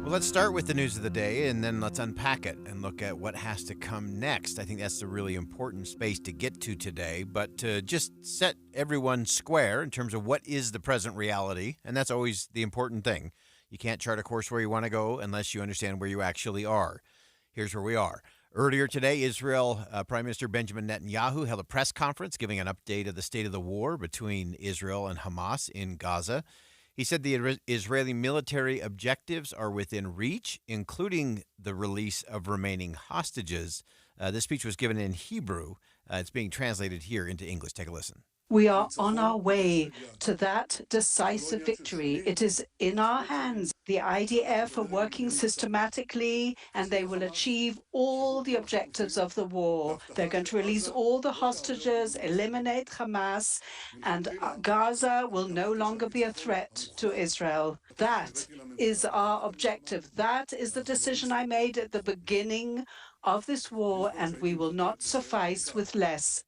Speaker 15: Well, let's start with the news of the day, and then let's unpack it and look at what has to come next. I think that's the really important space to get to today, but to just set everyone square in terms of what is the present reality, and that's always the important thing. You can't chart a course where you want to go unless you understand where you actually are. Here's where we are. Earlier today, Israel Prime Minister Benjamin Netanyahu held a press conference giving an update of the state of the war between Israel and Hamas in Gaza. He said the Israeli military objectives are within reach, including the release of remaining hostages. This speech was given in Hebrew. It's being translated here into English. Take a listen.
Speaker 20: We are on our way to that decisive victory. It is in our hands. The IDF are working systematically, and they will achieve all the objectives of the war. They're going to release all the hostages, eliminate Hamas, and Gaza will no longer be a threat to Israel. That is our objective. That is the decision I made at the beginning of this war, and we will not suffice with less.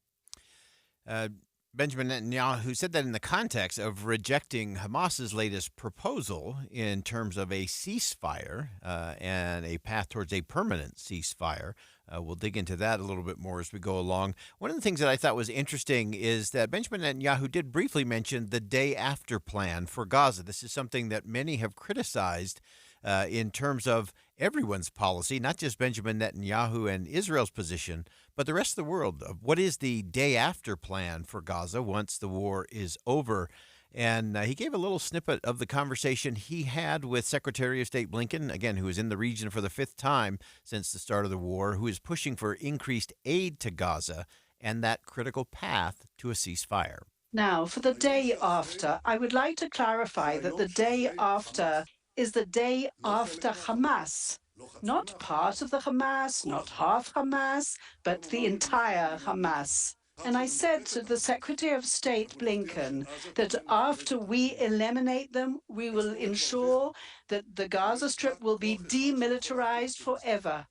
Speaker 15: Benjamin Netanyahu said that in the context of rejecting Hamas's latest proposal in terms of a ceasefire and a path towards a permanent ceasefire. We'll dig into that a little bit more as we go along. One of the things that I thought was interesting is that Benjamin Netanyahu did briefly mention the day after plan for Gaza. This is something that many have criticized in terms of everyone's policy, not just Benjamin Netanyahu and Israel's position, but the rest of the world. What is the day after plan for Gaza once the war is over? And he gave a little snippet of the conversation he had with Secretary of State Blinken, again, who is in the region for the 5th time since the start of the war, who is pushing for increased aid to Gaza and that critical path to a ceasefire.
Speaker 20: Now, for the day after, I would like to clarify that the day after is the day after Hamas. Not part of the Hamas, not half Hamas, but the entire Hamas. And I said to the Secretary of State Blinken that after we eliminate them, we will ensure that the Gaza Strip will be demilitarized forever.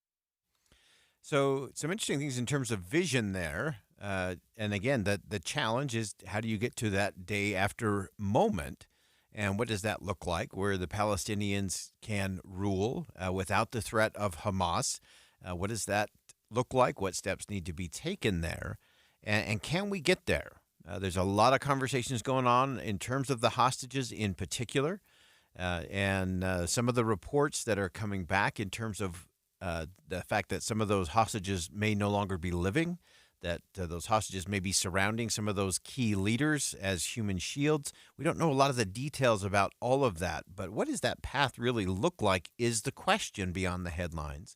Speaker 15: So some interesting things in terms of vision there. And again, the challenge is how do you get to that day after moment? And what does that look like where the Palestinians can rule without the threat of Hamas? What does that look like? What steps need to be taken there? And can we get there? There's a lot of conversations going on in terms of the hostages in particular, and some of the reports that are coming back in terms of the fact that some of those hostages may no longer be living, that those hostages may be surrounding some of those key leaders as human shields. We don't know a lot of the details about all of that, but what does that path really look like is the question beyond the headlines.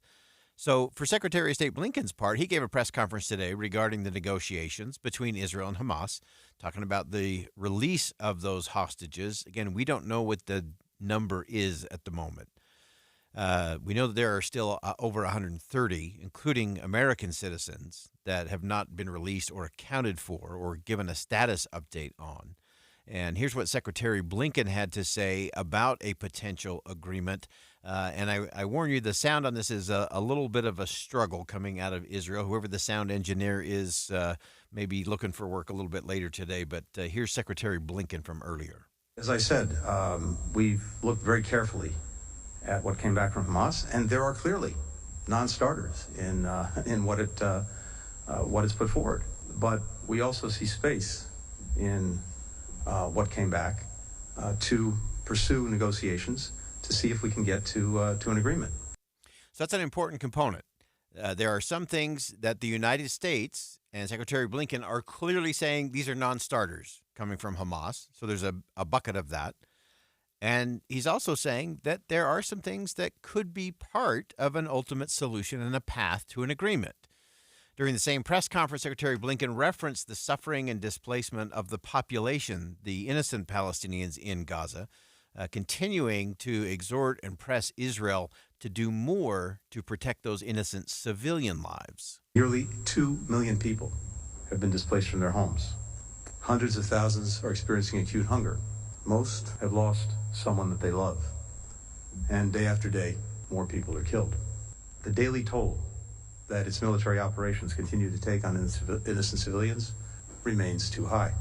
Speaker 15: So for Secretary of State Blinken's part, he gave a press conference today regarding the negotiations between Israel and Hamas, talking about the release of those hostages. Again, we don't know what the number is at the moment. We know that there are still over 130, including American citizens, that have not been released or accounted for or given a status update on. And here's what Secretary Blinken had to say about a potential agreement. And I warn you, the sound on this is a little bit of a struggle coming out of Israel. Whoever the sound engineer is may be looking for work a little bit later today. But here's Secretary Blinken from earlier.
Speaker 21: As I said, we've looked very carefully at what came back from Hamas, and there are clearly non-starters in what is put forward. But we also see space in what came back to pursue negotiations to see if we can get to an agreement.
Speaker 15: So that's an important component. There are some things that the United States and Secretary Blinken are clearly saying these are non-starters coming from Hamas. So there's a bucket of that. And he's also saying that there are some things that could be part of an ultimate solution and a path to an agreement. During the same press conference, Secretary Blinken referenced the suffering and displacement of the population, the innocent Palestinians in Gaza, continuing to exhort and press Israel to do more to protect those innocent civilian lives.
Speaker 21: Nearly 2 million people have been displaced from their homes. Hundreds of thousands are experiencing acute hunger. Most have lost someone that they love. And day after day, more people are killed. The daily toll that its military operations continue to take on innocent civilians remains too high.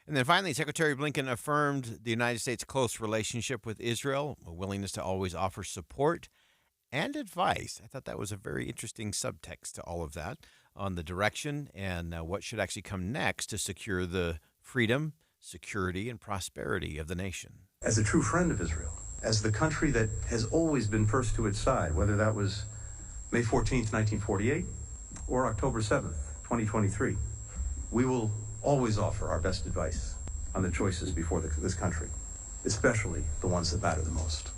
Speaker 15: And then finally, Secretary Blinken affirmed the United States' close relationship with Israel, a willingness to always offer support and advice. I thought that was a very interesting subtext to all of that on the direction and what should actually come next to secure the freedom, security, and prosperity of the nation.
Speaker 21: As a true friend of Israel, as the country that has always been first to its side, whether that was May 14th, 1948, or October 7th, 2023, we will always offer our best advice on the choices before this country, especially the ones that matter the most.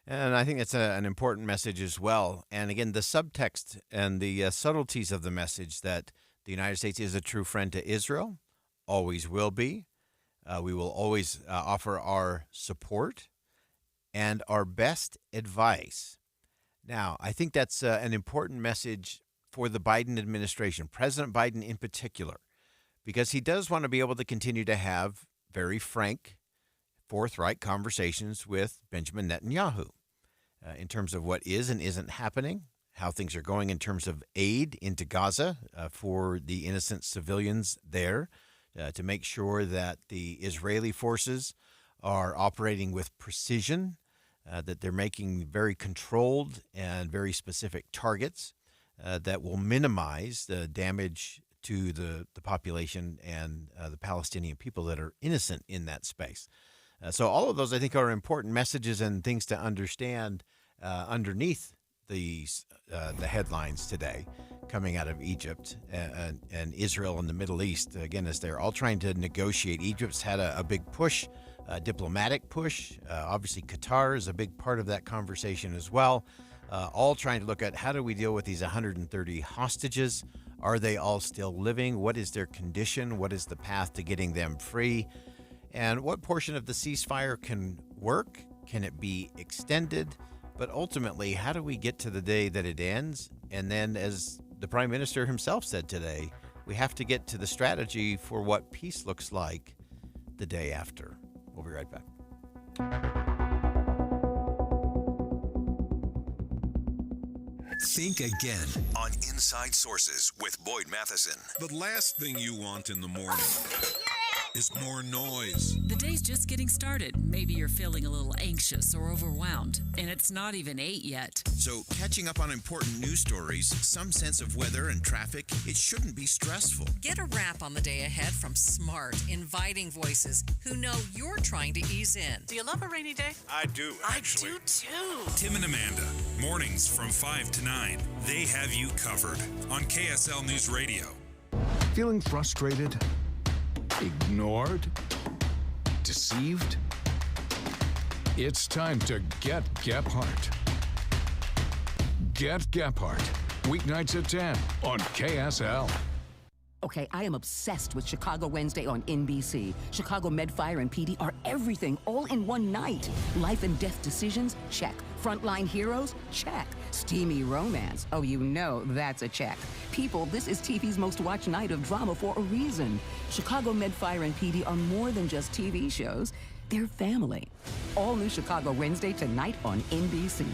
Speaker 15: And I think that's an important message as well. And again, the subtext and the subtleties of the message that the United States is a true friend to Israel, always will be. We will always offer our support and our best advice. Now, I think that's an important message for the Biden administration, President Biden in particular, because he does want to be able to continue to have very frank, forthright conversations with Benjamin Netanyahu in terms of what is and isn't happening, how things are going in terms of aid into Gaza for the innocent civilians there, to make sure that the Israeli forces are operating with precision, that they're making very controlled and very specific targets that will minimize the damage to the population and the Palestinian people that are innocent in that space. So all of those, I think, are important messages and things to understand underneath the headlines today coming out of Egypt and Israel and the Middle East, again, as they're all trying to negotiate. Egypt's had a big push, a diplomatic push. Obviously, Qatar is a big part of that conversation as well. All trying to look at how do we deal with these 130 hostages? Are they all still living? What is their condition? What is the path to getting them free? And what portion of the ceasefire can work? Can it be extended? But ultimately, how do we get to the day that it ends? And then, as the Prime Minister himself said today, we have to get to the strategy for what peace looks like the day after. We'll be right back.
Speaker 14: Think again on Inside Sources with Boyd Matheson.
Speaker 1: The last thing you want in the morning is more noise.
Speaker 5: The day's just getting started. Maybe you're feeling a little anxious or overwhelmed, and it's not even 8 yet.
Speaker 22: So catching up on important news stories, some sense of weather and traffic, it shouldn't be stressful.
Speaker 5: Get a wrap on the day ahead from smart, inviting voices who know you're trying to ease in.
Speaker 2: Do you love a rainy day?
Speaker 1: I do, actually.
Speaker 2: I do too.
Speaker 1: Tim and Amanda, mornings from 5 to 9. They have you covered on KSL News Radio.
Speaker 23: Feeling frustrated? Ignored? Deceived? It's time to get Gephardt. Get Gephardt. Weeknights at 10 on KSL.
Speaker 24: Okay, I am obsessed with Chicago Wednesday on NBC. Chicago Med, Fire, and PD are everything, all in one night. Life and death decisions? Check. Frontline heroes? Check. Steamy romance? Oh, you know that's a check. People, this is TV's most watched night of drama for a reason. Chicago Med, Fire, and PD are more than just TV shows. They're family. All new Chicago Wednesday tonight on NBC.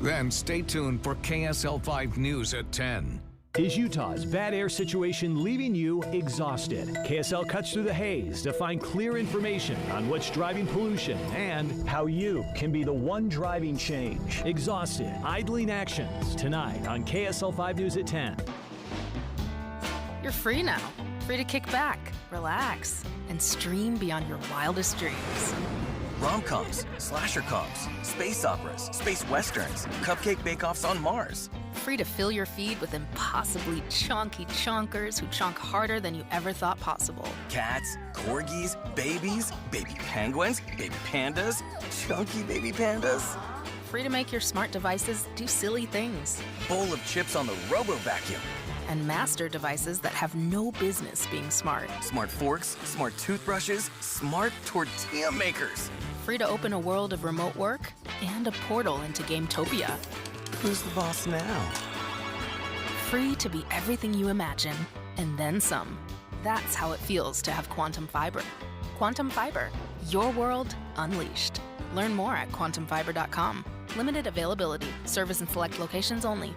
Speaker 23: Then stay tuned for KSL 5 News at 10.
Speaker 25: Is Utah's bad air situation leaving you exhausted? KSL cuts through the haze to find clear information on what's driving pollution and how you can be the one driving change. Exhausted, idling actions tonight on KSL 5 News at 10.
Speaker 26: You're free now. Free to kick back, relax, and stream beyond your wildest dreams.
Speaker 27: Rom-coms, slasher coms, space operas, space westerns, cupcake bake-offs on Mars.
Speaker 26: Free to fill your feed with impossibly chonky chonkers who chonk harder than you ever thought possible.
Speaker 27: Cats, corgis, babies, baby penguins, baby pandas, chunky baby pandas.
Speaker 26: Free to make your smart devices do silly things.
Speaker 27: Bowl of chips on the robo-vacuum.
Speaker 26: And master devices that have no business being smart.
Speaker 27: Smart forks, smart toothbrushes, smart tortilla makers.
Speaker 26: Free to open a world of remote work and a portal into Gametopia.
Speaker 27: Who's the boss now?
Speaker 26: Free to be everything you imagine, and then some. That's how it feels to have Quantum Fiber. Quantum Fiber, your world unleashed. Learn more at quantumfiber.com. Limited availability. Service in select locations only.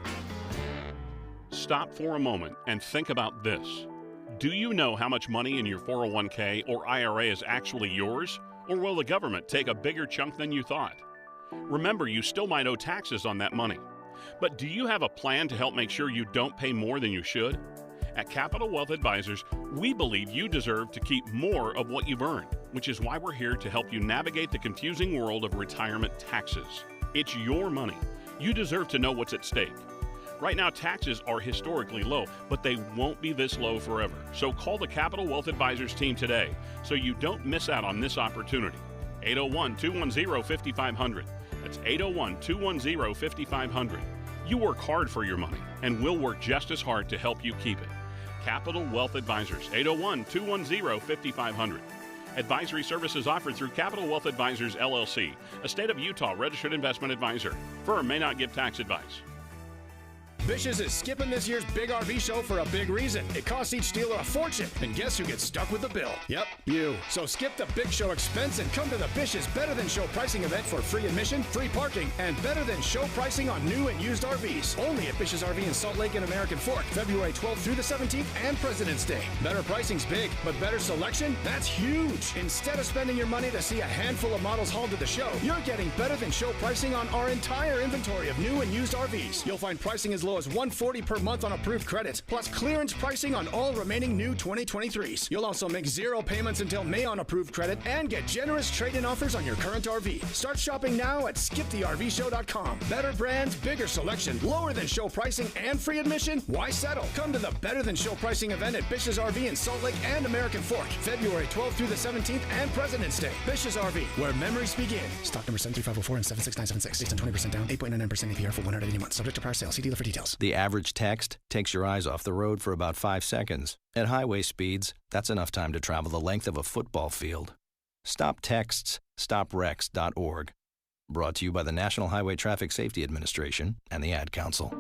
Speaker 28: Stop for a moment and think about this. Do you know how much money in your 401k or IRA is actually yours? Or will the government take a bigger chunk than you thought? Remember, you still might owe taxes on that money. But do you have a plan to help make sure you don't pay more than you should? At Capital Wealth Advisors, we believe you deserve to keep more of what you've earned, which is why we're here to help you navigate the confusing world of retirement taxes. It's your money. You deserve to know what's at stake. Right now, taxes are historically low, but they won't be this low forever. So call the Capital Wealth Advisors team today so you don't miss out on this opportunity. 801-210-5500. That's 801-210-5500. You work hard for your money, and we'll work just as hard to help you keep it. Capital Wealth Advisors, 801-210-5500. Advisory services offered through Capital Wealth Advisors, LLC, a state of Utah registered investment advisor. Firm may not give tax advice.
Speaker 29: Bish's is skipping this year's big RV show for a big reason. It costs each dealer a fortune, and guess who gets stuck with the bill? Yep, you. So skip the big show expense and come to the Bish's Better Than Show pricing event for free admission, free parking, and Better Than Show pricing on new and used RVs. Only at Bish's RV in Salt Lake and American Fork, February 12th through the 17th and President's Day. Better pricing's big, but better selection? That's huge. Instead of spending your money to see a handful of models hauled to the show, you're getting Better Than Show pricing on our entire inventory of new and used RVs. You'll find pricing as low low as $140 per month on approved credit, plus clearance pricing on all remaining new 2023s. You'll also make 0 payments until May on approved credit and get generous trade-in offers on your current RV. Start shopping now at skipthervshow.com. Better brands, bigger selection, lower than show pricing, and free admission? Why settle? Come to the Better Than Show pricing event at Bish's RV in Salt Lake and American Fork, February 12th through the 17th and President's Day. Bish's RV, where memories begin. Stock number 73504 and 76976. Based on 20% down, 8.99% APR for 180 months. Subject to prior sale. See dealer for details.
Speaker 4: The average text takes your eyes off the road for about 5 seconds. At highway speeds, that's enough time to travel the length of a football field. Stop texts. StopWrecks.org. Brought to you by the National Highway Traffic Safety Administration and the Ad Council.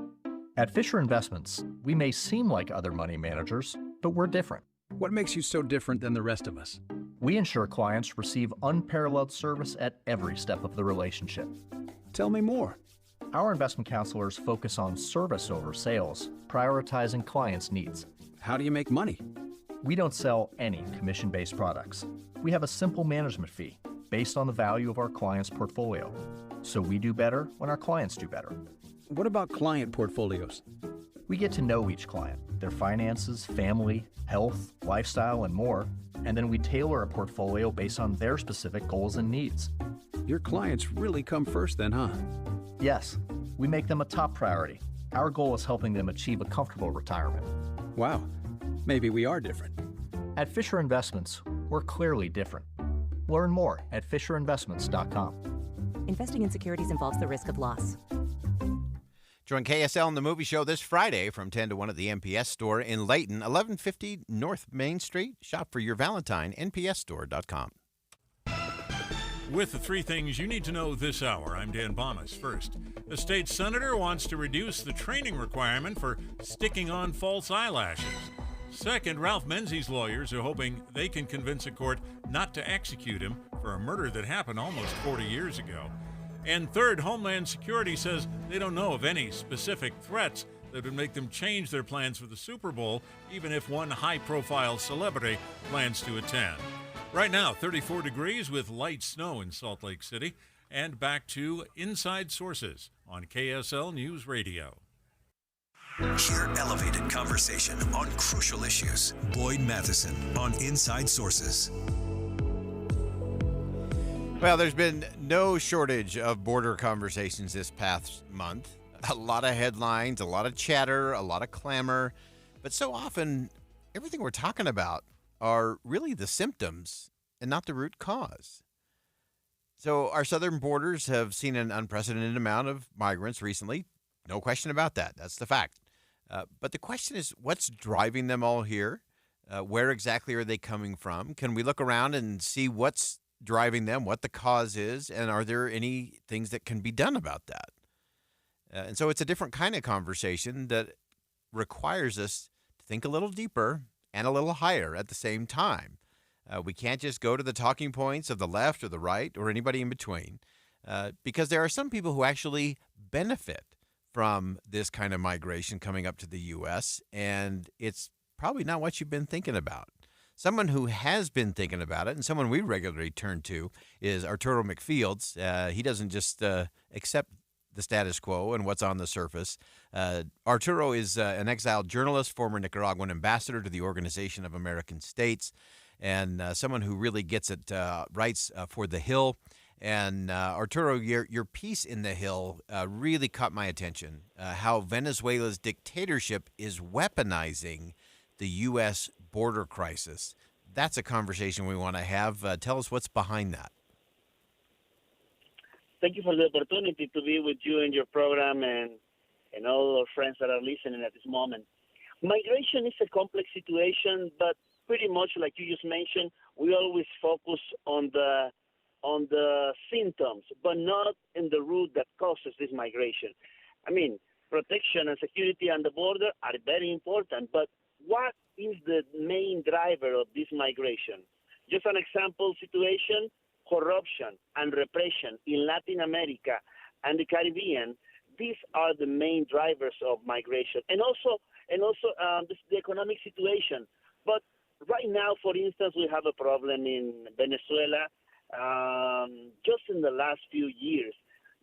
Speaker 6: At Fisher Investments, we may seem like other money managers, but we're different.
Speaker 7: What makes you so different than the rest of us?
Speaker 6: We ensure clients receive unparalleled service at every step of the relationship.
Speaker 7: Tell me more.
Speaker 6: Our investment counselors focus on service over sales, prioritizing clients' needs.
Speaker 7: How do you make money?
Speaker 6: We don't sell any commission-based products. We have a simple management fee based on the value of our client's portfolio. So we do better when our clients do better.
Speaker 7: What about client portfolios?
Speaker 6: We get to know each client, their finances, family, health, lifestyle, and more, and then we tailor a portfolio based on their specific goals and needs.
Speaker 7: Your clients really come first then, huh?
Speaker 6: Yes, we make them a top priority. Our goal is helping them achieve a comfortable retirement.
Speaker 7: Wow, maybe we are different.
Speaker 6: At Fisher Investments, we're clearly different. Learn more at FisherInvestments.com.
Speaker 9: Investing in securities involves the risk of loss.
Speaker 15: Join KSL in the movie show this Friday from 10 to 1 at the NPS store in Layton, 1150 North Main Street. Shop for your Valentine, npsstore.com.
Speaker 3: With the 3 things you need to know this hour, I'm Dan Bomas. First, a state senator wants to reduce the training requirement for sticking on false eyelashes. Second, Ralph Menzies' lawyers are hoping they can convince a court not to execute him for a murder that happened almost 40 years ago. And third, Homeland Security says they don't know of any specific threats that would make them change their plans for the Super Bowl, even if one high-profile celebrity plans to attend. Right now, 34 degrees with light snow in Salt Lake City. And back to Inside Sources on KSL News Radio.
Speaker 14: Hear elevated conversation on crucial issues. Boyd Matheson on Inside Sources.
Speaker 15: Well, there's been no shortage of border conversations this past month. A lot of headlines, a lot of chatter, a lot of clamor. But so often, everything we're talking about are really the symptoms and not the root cause. So our southern borders have seen an unprecedented amount of migrants recently. No question about that. That's the fact. But the question is, what's driving them all here? Where exactly are they coming from? Can we look around and see what's driving them, what the cause is, and are there any things that can be done about that? And so it's a different kind of conversation that requires us to think a little deeper and a little higher at the same time. We can't just go to the talking points of the left or the right or anybody in between, because there are some people who actually benefit from this kind of migration coming up to the U.S., and it's probably not what you've been thinking about. Someone who has been thinking about it, and someone we regularly turn to, is Arturo McFields. He doesn't just accept the status quo and what's on the surface. Arturo is an exiled journalist, former Nicaraguan ambassador to the Organization of American States, and someone who really gets it, writes for The Hill. And Arturo, your piece in The Hill really caught my attention, how Venezuela's dictatorship is weaponizing the U.S. border crisis. That's a conversation we want to have. Tell us what's behind that.
Speaker 10: Thank you for the opportunity to be with you in your program and all our friends that are listening at this moment. Migration is a complex situation, but pretty much like you just mentioned, we always focus on the symptoms, but not in the root that causes this migration. I mean, protection and security on the border are very important, but what is the main driver of this migration? Just an example situation, corruption and repression in Latin America and the Caribbean. These are the main drivers of migration. And also the economic situation. But right now, for instance, we have a problem in Venezuela. Just in the last few years,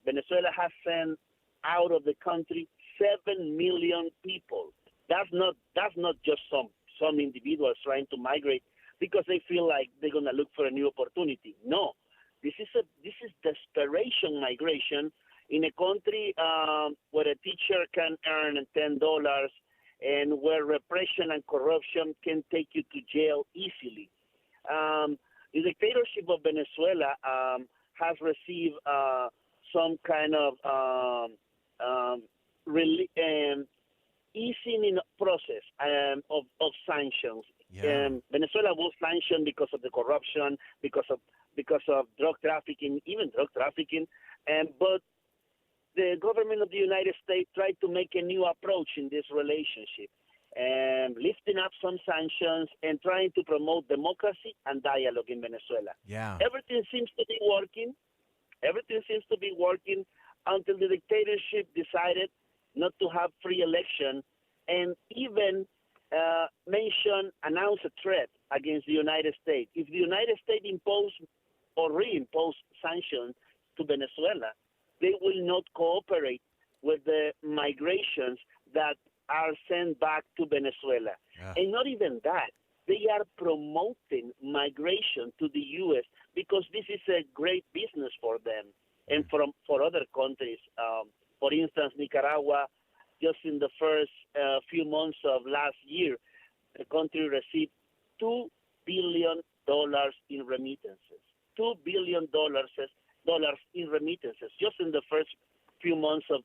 Speaker 10: Venezuela has sent out of the country 7 million people. That's not just some individuals trying to migrate because they feel like they're going to look for a new opportunity. No, this is desperation migration in a country where a teacher can earn $10 and where repression and corruption can take you to jail easily. The dictatorship of Venezuela has received some kind of easing in process of sanctions.
Speaker 15: Yeah.
Speaker 10: Venezuela was sanctioned because of the corruption, because of drug trafficking, but the government of the United States tried to make a new approach in this relationship, lifting up some sanctions and trying to promote democracy and dialogue in Venezuela.
Speaker 15: Yeah.
Speaker 10: Everything seems to be working until the dictatorship decided not to have free election and even announce a threat against the United States. If the United States impose or reimpose sanctions to Venezuela, they will not cooperate with the migrations that are sent back to Venezuela. And not even that. They are promoting migration to the U.S. because this is a great business for them and for other countries. For instance, Nicaragua, just in the first few months of last year, the country received $2 billion in remittances. $2 billion in remittances just in the first few months of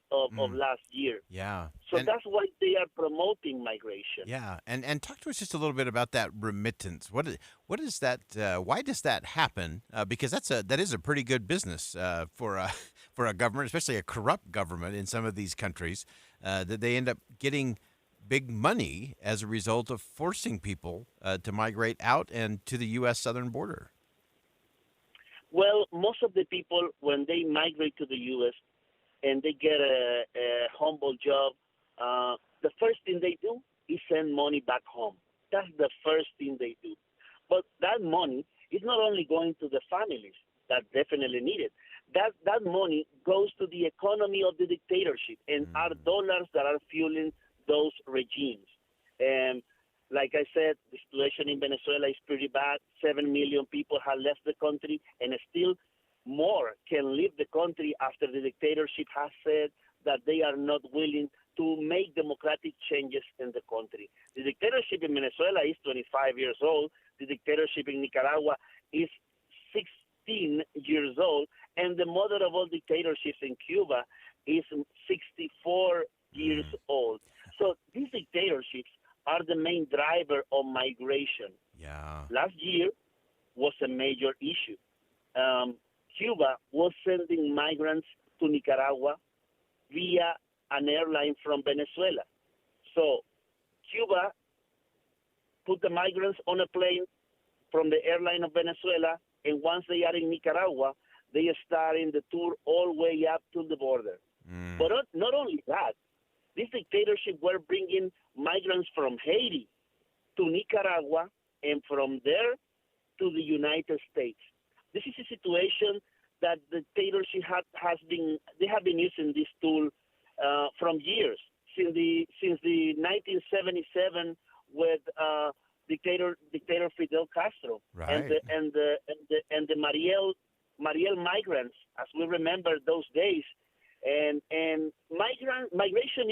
Speaker 10: last year.
Speaker 15: Yeah.
Speaker 10: So that's why they are promoting migration.
Speaker 15: Yeah, and talk to us just a little bit about that remittance. What is that? Why does that happen? Because that is a pretty good business for a government, especially a corrupt government in some of these countries, that they end up getting big money as a result of forcing people to migrate out and to the U.S. southern border.
Speaker 10: Well, most of the people, when they migrate to the U.S. and they get a humble job, the first thing they do is send money back home. That's the first thing they do. But that money is not only going to the families that definitely need it. That money goes to the economy of the dictatorship and are dollars that are fueling those regimes. And like I said, the situation in Venezuela is pretty bad. 7 million people have left the country, and still more can leave the country after the dictatorship has said that they are not willing to make democratic changes in the country. The dictatorship in Venezuela is 25 years old. The dictatorship in Nicaragua is 16 years old. And the mother of all dictatorships in Cuba is 64 years old. So these dictatorships are the main driver of migration.
Speaker 15: Yeah.
Speaker 10: Last year was a major issue. Cuba was sending migrants to Nicaragua via an airline from Venezuela. So Cuba put the migrants on a plane from the airline of Venezuela, and once they are in Nicaragua, they are starting the tour all the way up to the border. But not only that, this dictatorship were bringing migrants from Haiti to Nicaragua and from there to the United States. This is a situation that the dictatorship have been using this tool from years, since the 1977 with dictator Fidel Castro,
Speaker 15: right.
Speaker 10: and the Mariel migrants, as we remember those days, and migration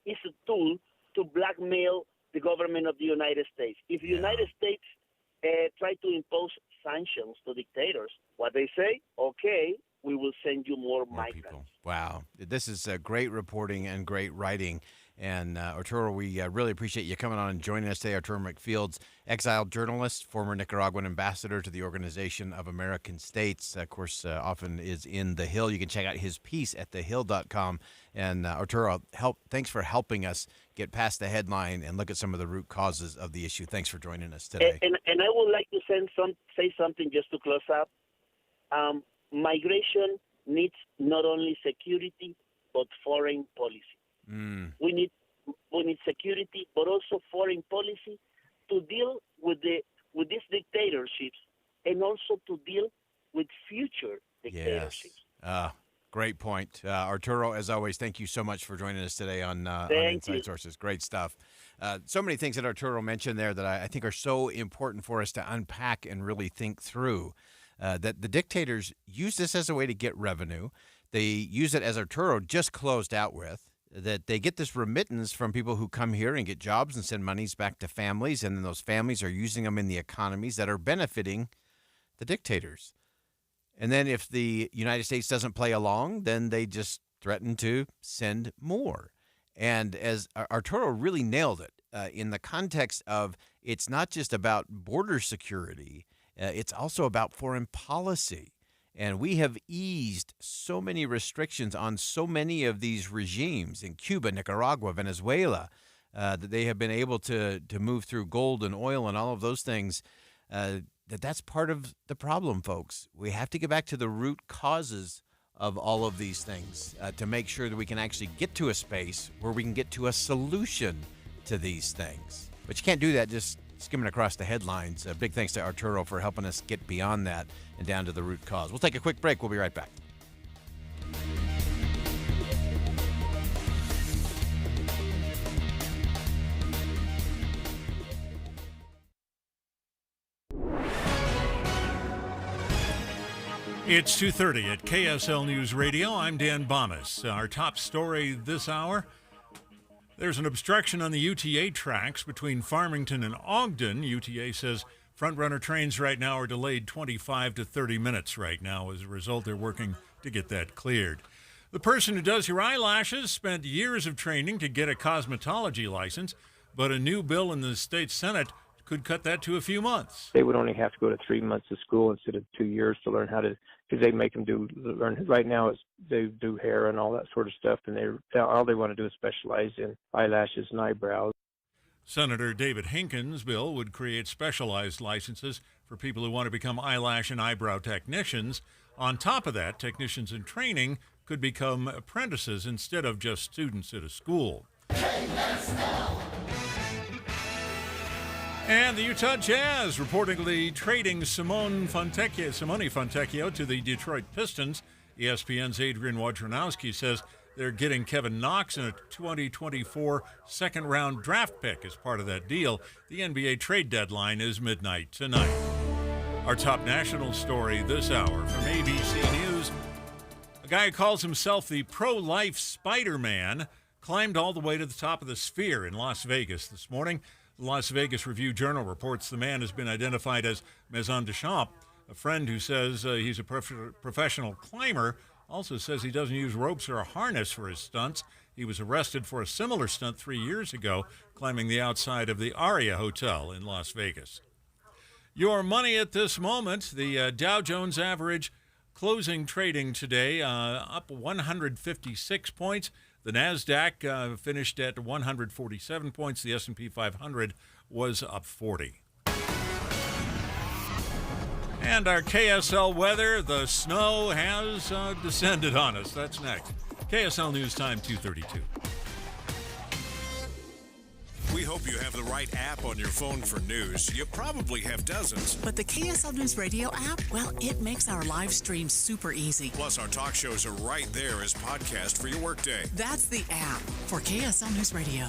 Speaker 10: is a tool to blackmail the government of the United States. If the United States try to impose sanctions to dictators, what they say, okay, we will send you more migrants.
Speaker 15: People. Wow. This is great reporting and great writing. And Arturo, we really appreciate you coming on and joining us today. Arturo McFields, exiled journalist, former Nicaraguan ambassador to the Organization of American States. Of course, often is in The Hill. You can check out his piece at thehill.com. And Arturo, thanks for helping us get past the headline and look at some of the root causes of the issue. Thanks for joining us today.
Speaker 10: And I would like to say something just to close up. Migration needs not only security, but foreign policy. We need security, but also foreign policy to deal with these dictatorships, and also to deal with future dictatorships.
Speaker 15: Yes. Great. great point. Arturo, as always, thank you so much for joining us today on Inside Sources. Great stuff. So many things that Arturo mentioned there that I think are so important for us to unpack and really think through. That the dictators use this as a way to get revenue. They use it, as Arturo just closed out with, that they get this remittance from people who come here and get jobs and send monies back to families, and then those families are using them in the economies that are benefiting the dictators. And then if the United States doesn't play along, then they just threaten to send more. And as Arturo really nailed it in the context of it's not just about border security, it's also about foreign policy. And we have eased so many restrictions on so many of these regimes in Cuba, Nicaragua, Venezuela, that they have been able to move through gold and oil and all of those things. That's part of the problem, folks. We have to get back to the root causes of all of these things to make sure that we can actually get to a space where we can get to a solution to these things. But you can't do that just skimming across the headlines. Big thanks to Arturo for helping us get beyond that and down to the root cause. We'll take a quick break. We'll be right back.
Speaker 3: It's 2:30 at KSL News Radio. I'm Dan Bomas. Our top story this hour: there's an obstruction on the UTA tracks between Farmington and Ogden. UTA says front-runner trains right now are delayed 25 to 30 minutes right now. As a result, they're working to get that cleared. The person who does your eyelashes spent years of training to get a cosmetology license, but a new bill in the state Senate could cut that to a few months.
Speaker 8: They would only have to go to 3 months of school instead of 2 years to learn how to, because they make them learn. Right now, they do hair and all that sort of stuff, and all they want to do is specialize in eyelashes and eyebrows.
Speaker 3: Senator David Hinkins' bill would create specialized licenses for people who want to become eyelash and eyebrow technicians. On top of that, technicians in training could become apprentices instead of just students at a school. And the Utah Jazz reportedly trading Simone Fontecchio to the Detroit Pistons. ESPN's Adrian Wojnarowski says they're getting Kevin Knox and a 2024 second-round draft pick as part of that deal. The NBA trade deadline is midnight tonight. Our top national story this hour from ABC News. A guy who calls himself the pro-life Spider-Man climbed all the way to the top of the Sphere in Las Vegas this morning. The Las Vegas Review-Journal reports the man has been identified as Maison Deschamps. A friend who says he's a professional climber also says he doesn't use ropes or a harness for his stunts. He was arrested for a similar stunt 3 years ago, climbing the outside of the Aria Hotel in Las Vegas. Your money at this moment: the Dow Jones average closing trading today up 156 points. The NASDAQ finished at 147 points. The S&P 500 was up 40. And our KSL weather: the snow has descended on us. That's next. KSL News Time, 2:32.
Speaker 11: We hope you have the right app on your phone for news. You probably have dozens.
Speaker 2: But the KSL News Radio app, well, it makes our live stream super easy.
Speaker 11: Plus, our talk shows are right there as podcast for your workday.
Speaker 2: That's the app for KSL News Radio.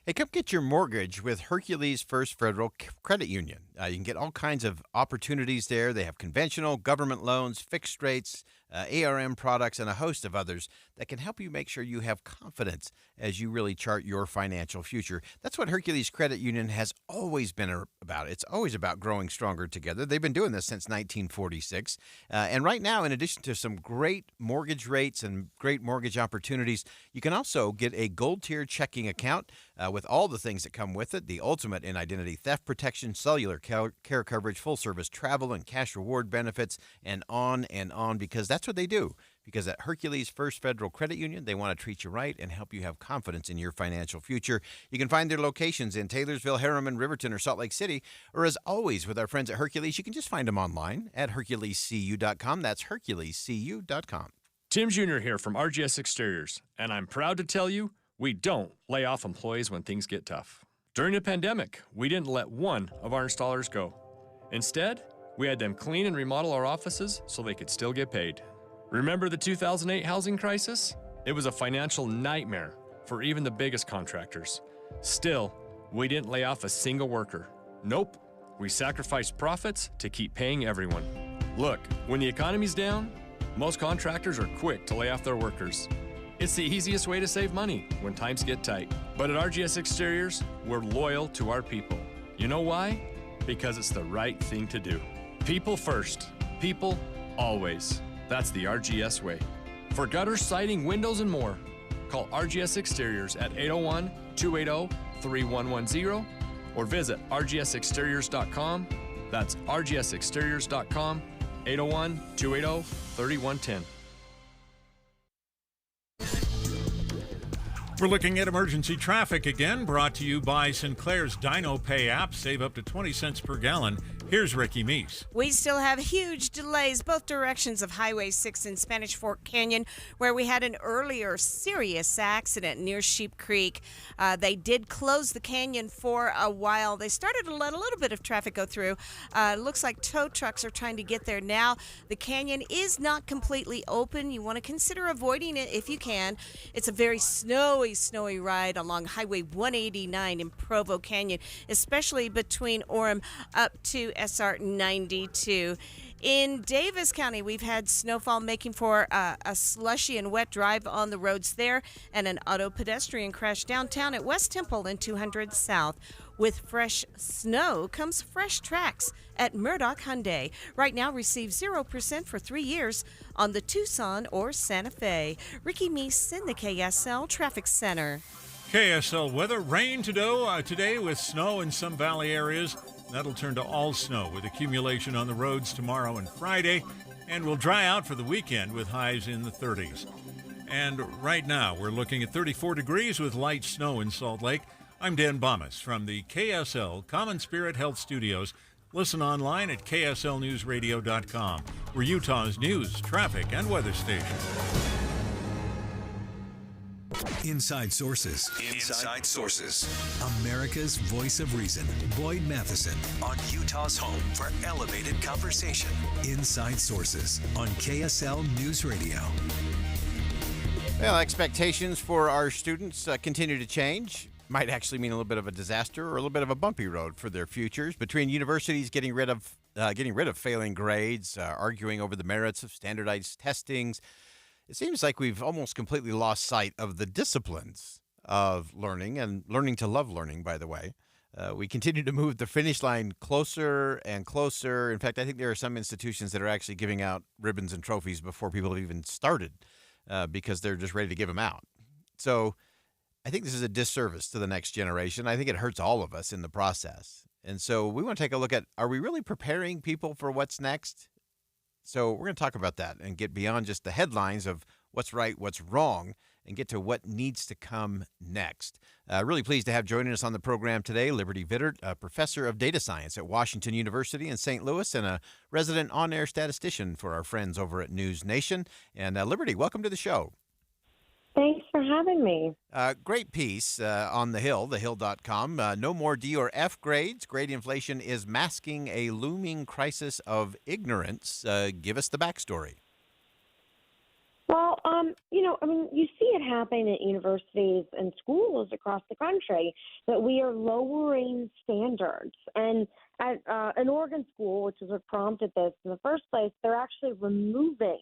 Speaker 15: Hey, come get your mortgage with Hercules First Federal Credit Union. You can get all kinds of opportunities there. They have conventional, government loans, fixed rates, ARM products, and a host of others that can help you make sure you have confidence as you really chart your financial future. That's what Hercules Credit Union has always been about. It's always about growing stronger together. They've been doing this since 1946. And right now, in addition to some great mortgage rates and great mortgage opportunities, you can also get a gold tier checking account with all the things that come with it: the ultimate in identity theft protection, cellular care coverage, full service travel, and cash reward benefits, and on, because that's what they do. Because at Hercules First Federal Credit Union, they want to treat you right and help you have confidence in your financial future. You can find their locations in Taylorsville, Harriman, Riverton, or Salt Lake City. Or as always with our friends at Hercules, you can just find them online at HerculesCU.com. That's HerculesCU.com.
Speaker 12: Tim Jr. here from RGS Exteriors, and I'm proud to tell you we don't lay off employees when things get tough. During the pandemic, we didn't let one of our installers go. Instead, we had them clean and remodel our offices so they could still get paid. Remember the 2008 housing crisis? It was a financial nightmare for even the biggest contractors. Still, we didn't lay off a single worker. Nope, we sacrificed profits to keep paying everyone. Look, when the economy's down, most contractors are quick to lay off their workers. It's the easiest way to save money when times get tight. But at RGS Exteriors, we're loyal to our people. You know why? Because it's the right thing to do. People first. People always. That's the RGS way. For gutters, siding, windows, and more, call RGS Exteriors at 801-280-3110 or visit rgsexteriors.com. That's rgsexteriors.com, 801-280-3110.
Speaker 3: We're looking at emergency traffic again, brought to you by Sinclair's Dino Pay app. Save up to 20 cents per gallon. Here's Ricky Meese.
Speaker 5: We still have huge delays both directions of Highway 6 in Spanish Fork Canyon, where we had an earlier serious accident near Sheep Creek. They did close the canyon for a while. They started to let a little bit of traffic go through. Looks like tow trucks are trying to get there now. The canyon is not completely open. You want to consider avoiding it if you can. It's a very snowy ride along Highway 189 in Provo Canyon, especially between Orem up to SR 92. In Davis County, we've had snowfall making for a slushy and wet drive on the roads there, and an auto pedestrian crash downtown at West Temple and 200 South. With fresh snow comes fresh tracks at Murdoch Hyundai. Right now, receive 0% for 3 years on the Tucson or Santa Fe. Ricky Meese in the KSL Traffic Center.
Speaker 3: KSL weather. Rain today with snow in some valley areas. That'll turn to all snow with accumulation on the roads tomorrow and Friday, and will dry out for the weekend with highs in the 30s. And right now, we're looking at 34 degrees with light snow in Salt Lake. I'm Dan Bomas from the KSL Common Spirit Health Studios. Listen online at kslnewsradio.com. We're Utah's news, traffic, and weather station.
Speaker 14: Inside Sources. Inside Sources. America's voice of reason. Boyd Matheson on Utah's home for elevated conversation. Inside Sources on KSL News Radio.
Speaker 15: Well, expectations for our students continue to change. Might actually mean a little bit of a disaster or a little bit of a bumpy road for their futures. Between universities getting rid of failing grades, arguing over the merits of standardized testings, it seems like we've almost completely lost sight of the disciplines of learning and learning to love learning, by the way. We continue to move the finish line closer and closer. In fact, I think there are some institutions that are actually giving out ribbons and trophies before people have even started because they're just ready to give them out. So I think this is a disservice to the next generation. I think it hurts all of us in the process. And so we want to take a look at, are we really preparing people for what's next? So we're going to talk about that and get beyond just the headlines of what's right, what's wrong, and get to what needs to come next. Really pleased to have joining us on the program today, Liberty Vittert, a professor of data science at Washington University in St. Louis and a resident on-air statistician for our friends over at News Nation. And Liberty, welcome to the show.
Speaker 13: Thanks for having me.
Speaker 15: Great piece on The Hill, thehill.com. No more D or F grades. Grade inflation is masking a looming crisis of ignorance. Give us the backstory.
Speaker 13: Well, you see it happening at universities and schools across the country that we are lowering standards. And at an Oregon school, which is what prompted this in the first place, they're actually removing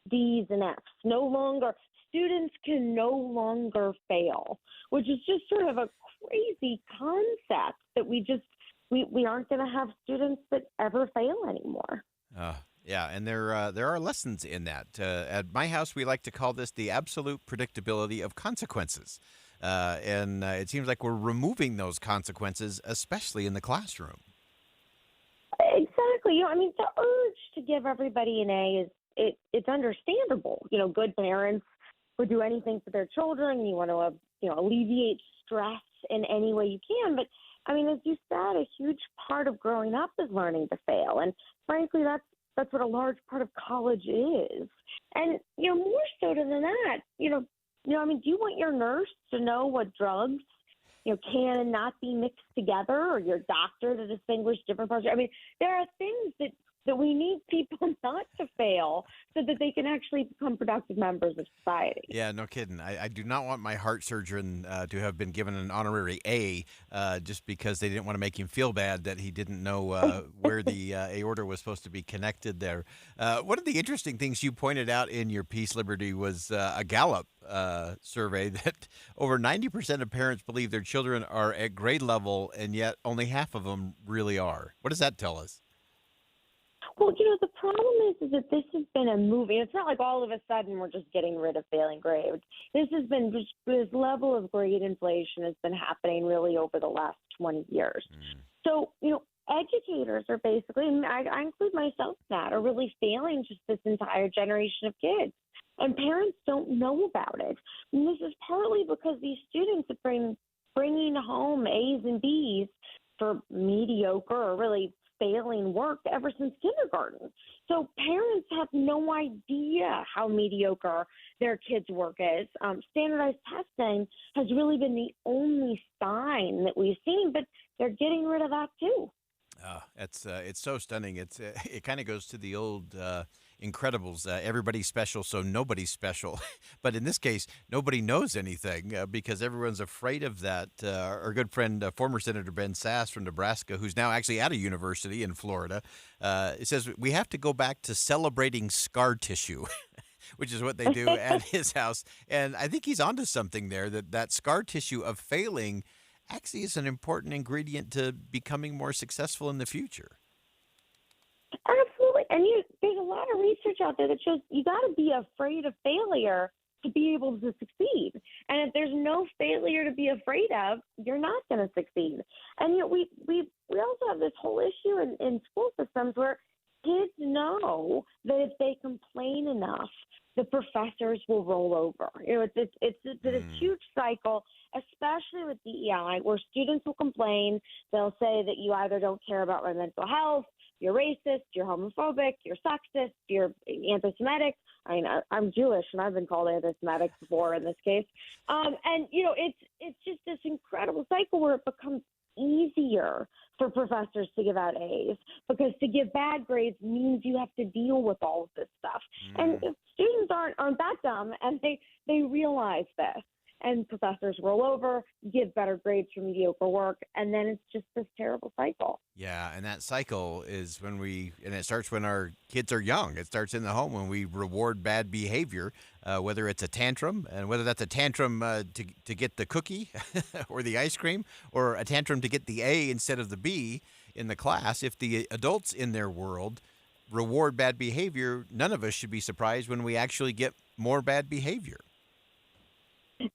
Speaker 13: D's and F's. Students can no longer fail, which is just sort of a crazy concept that we aren't going to have students that ever fail anymore.
Speaker 15: Yeah, and there are lessons in that. At my house, we like to call this the absolute predictability of consequences. And it seems like we're removing those consequences, especially in the classroom.
Speaker 13: Exactly. The urge to give everybody an A it's understandable. Good parents would do anything for their children. You want to, alleviate stress in any way you can. But, as you said, a huge part of growing up is learning to fail. And frankly, that's what a large part of college is. And, more so than that, do you want your nurse to know what drugs, can and not be mixed together, or your doctor to distinguish different parts? There are things that that we need people not to fail so that they can actually become productive members of society.
Speaker 15: Yeah, no kidding. I do not want my heart surgeon to have been given an honorary A just because they didn't want to make him feel bad that he didn't know where the aorta was supposed to be connected there. One of the interesting things you pointed out in your piece, Liberty, was a Gallup survey that over 90% of parents believe their children are at grade level, and yet only half of them really are. What does that tell us?
Speaker 13: Well, the problem is that this has been a movie. It's not like all of a sudden we're just getting rid of failing grades. This level of grade inflation has been happening really over the last 20 years. So, educators are basically, and I include myself in that, are really failing just this entire generation of kids. And parents don't know about it. And this is partly because these students have been bringing home A's and B's for mediocre or really failing work ever since kindergarten. So parents have no idea how mediocre their kids' work is. Standardized testing has really been the only sign that we've seen, but they're getting rid of that too.
Speaker 15: It's so stunning. It kind of goes to the old Incredibles. Everybody's special, so nobody's special. But in this case, nobody knows anything because everyone's afraid of that. Our good friend, former Senator Ben Sasse from Nebraska, who's now actually at a university in Florida, it says we have to go back to celebrating scar tissue. Which is what they do at his house. And I think he's onto something there, that scar tissue of failing actually is an important ingredient to becoming more successful in the future.
Speaker 13: Absolutely. And there's a lot of research out there that shows you got to be afraid of failure to be able to succeed. And if there's no failure to be afraid of, you're not going to succeed. And we also have this whole issue in school systems where kids know that if they complain enough, the professors will roll over. It's a huge cycle, especially with DEI, where students will complain. They'll say that you either don't care about my mental health, you're racist, you're homophobic, you're sexist, you're anti-Semitic. I mean, I'm Jewish, and I've been called anti-Semitic before in this case. It's just this incredible cycle where it becomes easier for professors to give out A's because to give bad grades means you have to deal with all of this stuff. And if students aren't that dumb and they realize this, and professors roll over, give better grades for mediocre work, and then it's just this terrible cycle.
Speaker 15: Yeah, and that cycle is it starts when our kids are young. It starts in the home when we reward bad behavior, whether it's a tantrum, and whether that's a tantrum to get the cookie or the ice cream, or a tantrum to get the A instead of the B in the class. If the adults in their world reward bad behavior, none of us should be surprised when we actually get more bad behavior.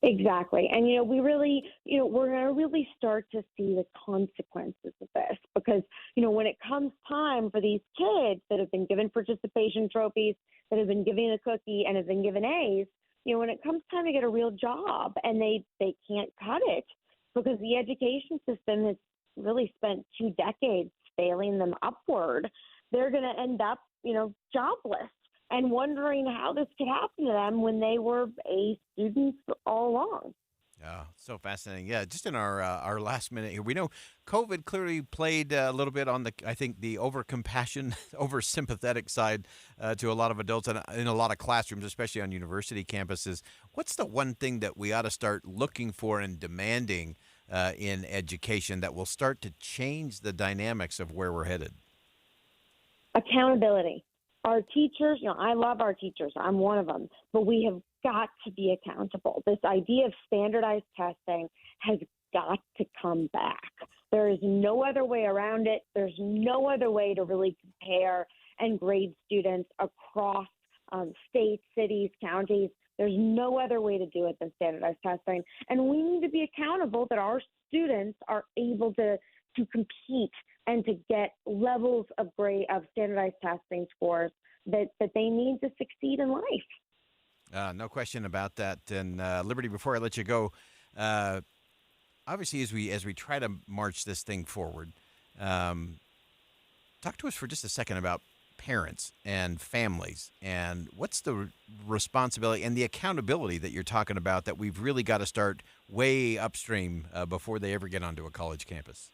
Speaker 13: Exactly. And, we're going to really start to see the consequences of this because, when it comes time for these kids that have been given participation trophies, that have been given a cookie and have been given A's, when it comes time to get a real job and they can't cut it because the education system has really spent 2 decades failing them upward, they're going to end up, jobless. And wondering how this could happen to them when they were A students all along.
Speaker 15: Oh, so fascinating. Yeah, just in our last minute here, we know COVID clearly played a little bit on the over-compassion, over-sympathetic side to a lot of adults and in a lot of classrooms, especially on university campuses. What's the one thing that we ought to start looking for and demanding in education that will start to change the dynamics of where we're headed?
Speaker 13: Accountability. Our teachers, I love our teachers. I'm one of them. But we have got to be accountable. This idea of standardized testing has got to come back. There is no other way around it. There's no other way to really compare and grade students across states, cities, counties. There's no other way to do it than standardized testing. And we need to be accountable that our students are able to compete and to get levels of standardized testing scores that they need to succeed in life.
Speaker 15: No question about that. And Liberty, before I let you go, obviously as we try to march this thing forward, talk to us for just a second about parents and families and what's the responsibility and the accountability that you're talking about that we've really got to start way upstream before they ever get onto a college campus.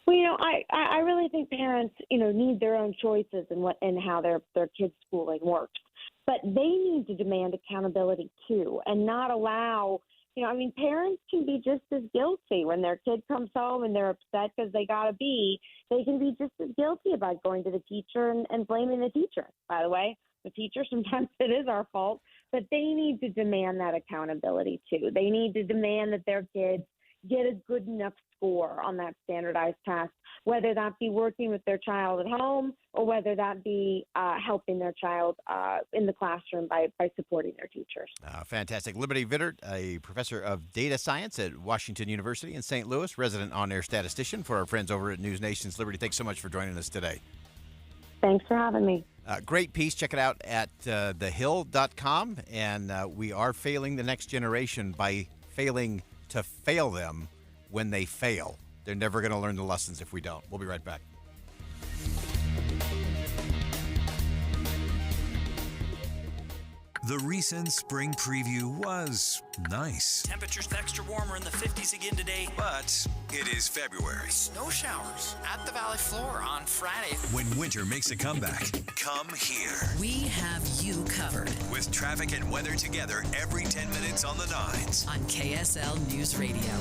Speaker 13: Well, I really think parents, need their own choices in how their kids' schooling works. But they need to demand accountability too, and not allow, parents can be just as guilty when their kid comes home and they're upset because they got a B. They can be just as guilty about going to the teacher and blaming the teacher. By the way, the teacher, sometimes it is our fault, but they need to demand that accountability too. They need to demand that their kids get a good enough score on that standardized test, whether that be working with their child at home or whether that be helping their child in the classroom by supporting their teachers.
Speaker 15: Fantastic. Liberty Vittert, a professor of data science at Washington University in St. Louis, resident on-air statistician for our friends over at News Nation's Liberty. Thanks so much for joining us today.
Speaker 13: Thanks for having me.
Speaker 15: Great piece. Check it out at thehill.com. And we are failing the next generation by failing to fail them when they fail. They're never going to learn the lessons if we don't. We'll be right back.
Speaker 14: The recent spring preview was nice.
Speaker 1: Temperatures extra warmer in the 50s again today.
Speaker 14: But it is February.
Speaker 1: Snow showers at the valley floor on Friday.
Speaker 14: When winter makes a comeback, come here.
Speaker 16: We have you covered.
Speaker 14: With traffic and weather together every 10 minutes on the 9s.
Speaker 16: On KSL News Radio.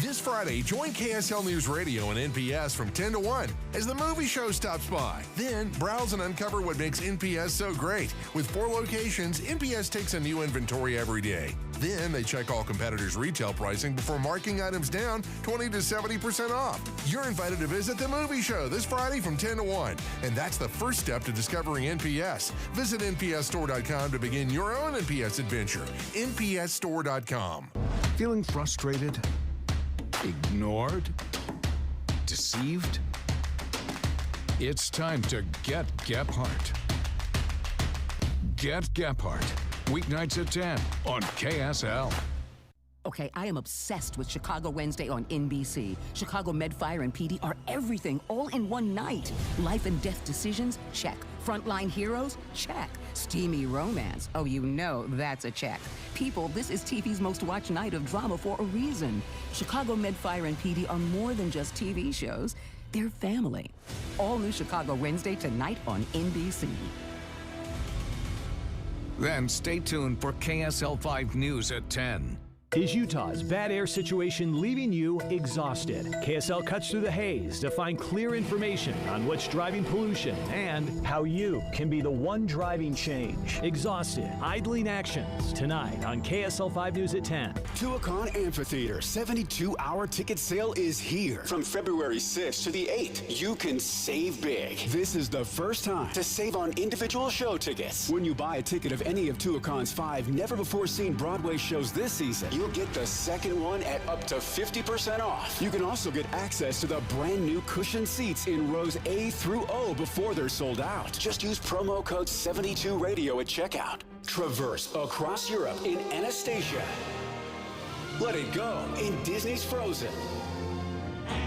Speaker 17: This Friday, join KSL News Radio and NPS from 10 to 1 as the movie show stops by. Then, browse and uncover what makes NPS so great. With 4 locations, NPS takes a new inventory every day. Then, they check all competitors' retail pricing before marking items down 20 to 70% off. You're invited to visit the movie show this Friday from 10 to 1. And that's the first step to discovering NPS. Visit npsstore.com to begin your own NPS adventure. npsstore.com.
Speaker 29: Feeling frustrated? Ignored? Deceived? It's time to get Gephardt. Get Gephardt. Weeknights at 10 on KSL.
Speaker 18: Okay, I am obsessed with Chicago Wednesday on NBC. Chicago Med, Fire, and PD are everything all in one night. Life and death decisions? Check. Frontline heroes? Check. Steamy romance? Oh, that's a check. People, this is TV's most watched night of drama for a reason. Chicago Med, Fire, and PD are more than just TV shows. They're family. All new Chicago Wednesday tonight on NBC.
Speaker 23: Then stay tuned for KSL 5 News at 10.
Speaker 25: Is Utah's bad air situation leaving you exhausted? KSL cuts through the haze to find clear information on what's driving pollution and how you can be the one driving change. Exhausted, idling actions tonight on KSL 5 News at 10.
Speaker 29: Tuacahn Amphitheater 72-hour ticket sale is here. From February 6th to the 8th, you can save big. This is the first time to save on individual show tickets. When you buy a ticket of any of Tuacahn's 5 never-before-seen Broadway shows this season, you'll get the second one at up to 50% off. You can also get access to the brand new cushioned seats in rows A through O before they're sold out. Just use promo code 72radio at checkout. Traverse across Europe in Anastasia. Let it go in Disney's Frozen.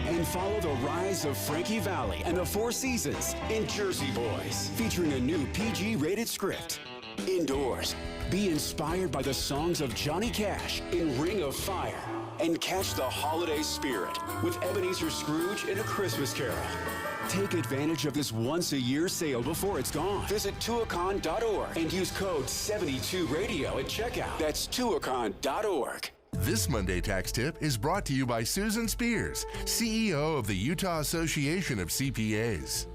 Speaker 29: And follow the rise of Frankie Valli and the Four Seasons in Jersey Boys, featuring a new PG-rated script. Indoors, be inspired by the songs of Johnny Cash in Ring of Fire and catch the holiday spirit with Ebenezer Scrooge in A Christmas Carol. Take advantage of this once-a-year sale before it's gone. Visit tuacahn.org and use code 72radio at checkout. That's tuacahn.org.
Speaker 19: This Monday Tax Tip is brought to you by Susan Spears, CEO of the Utah Association of CPAs.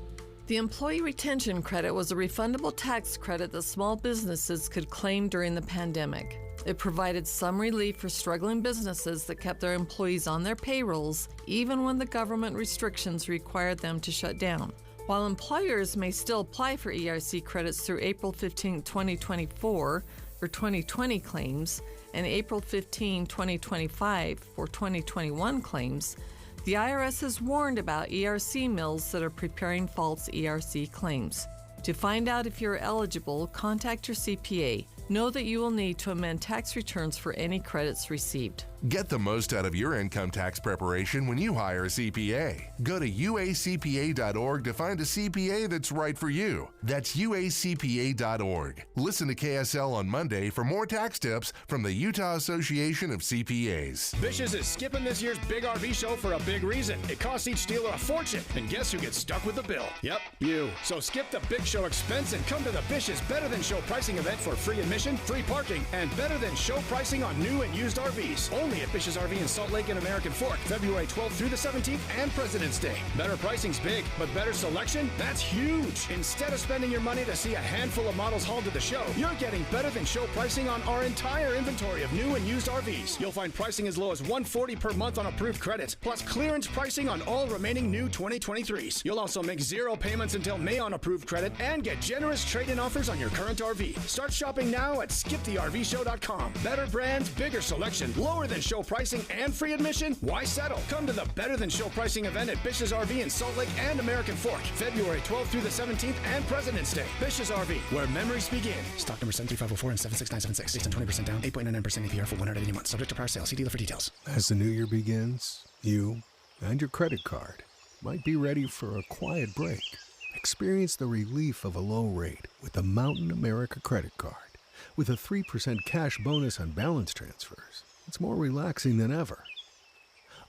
Speaker 20: The Employee Retention Credit was a refundable tax credit that small businesses could claim during the pandemic. It provided some relief for struggling businesses that kept their employees on their payrolls, even when the government restrictions required them to shut down. While employers may still apply for ERC credits through April 15, 2024 for 2020 claims and April 15, 2025 for 2021 claims, the IRS has warned about ERC mills that are preparing false ERC claims. To find out if you're eligible, contact your CPA. Know that you will need to amend tax returns for any credits received.
Speaker 19: Get the most out of your income tax preparation when you hire a CPA. Go to uacpa.org to find a CPA that's right for you. That's uacpa.org. Listen to KSL on Monday for more tax tips from the Utah Association of CPAs.
Speaker 29: Bish's is skipping this year's big RV show for a big reason. It costs each dealer a fortune, and guess who gets stuck with the bill? Yep, you. So skip the big show expense and come to the Bish's Better Than Show pricing event for free admission, free parking, and better than show pricing on new and used RVs. Only at Bish's RV in Salt Lake and American Fork, February 12th through the 17th and President's Day. Better pricing's big, but better selection? That's huge. Instead of spending your money to see a handful of models hauled to the show, you're getting better than show pricing on our entire inventory of new and used RVs. You'll find pricing as low as $140 per month on approved credit, plus clearance pricing on all remaining new 2023s. You'll also make 0 payments until May on approved credit and get generous trade-in offers on your current RV. Start shopping now at skipthervshow.com. Better brands, bigger selection, lower than show pricing, and free admission? Why settle? Come to the Better Than Show pricing event at Bish's RV in Salt Lake and American Fork, February 12th through the 17th and President's Day. Bish's RV, where memories begin. Stock number 73504 and 76976. Based on 20% down, 8.99% APR for 180 months. Subject to prior sale. See dealer for details.
Speaker 4: As the new year begins, you and your credit card might be ready for a quiet break. Experience the relief of a low rate with the Mountain America credit card. With a 3% cash bonus on balance transfers, it's more relaxing than ever.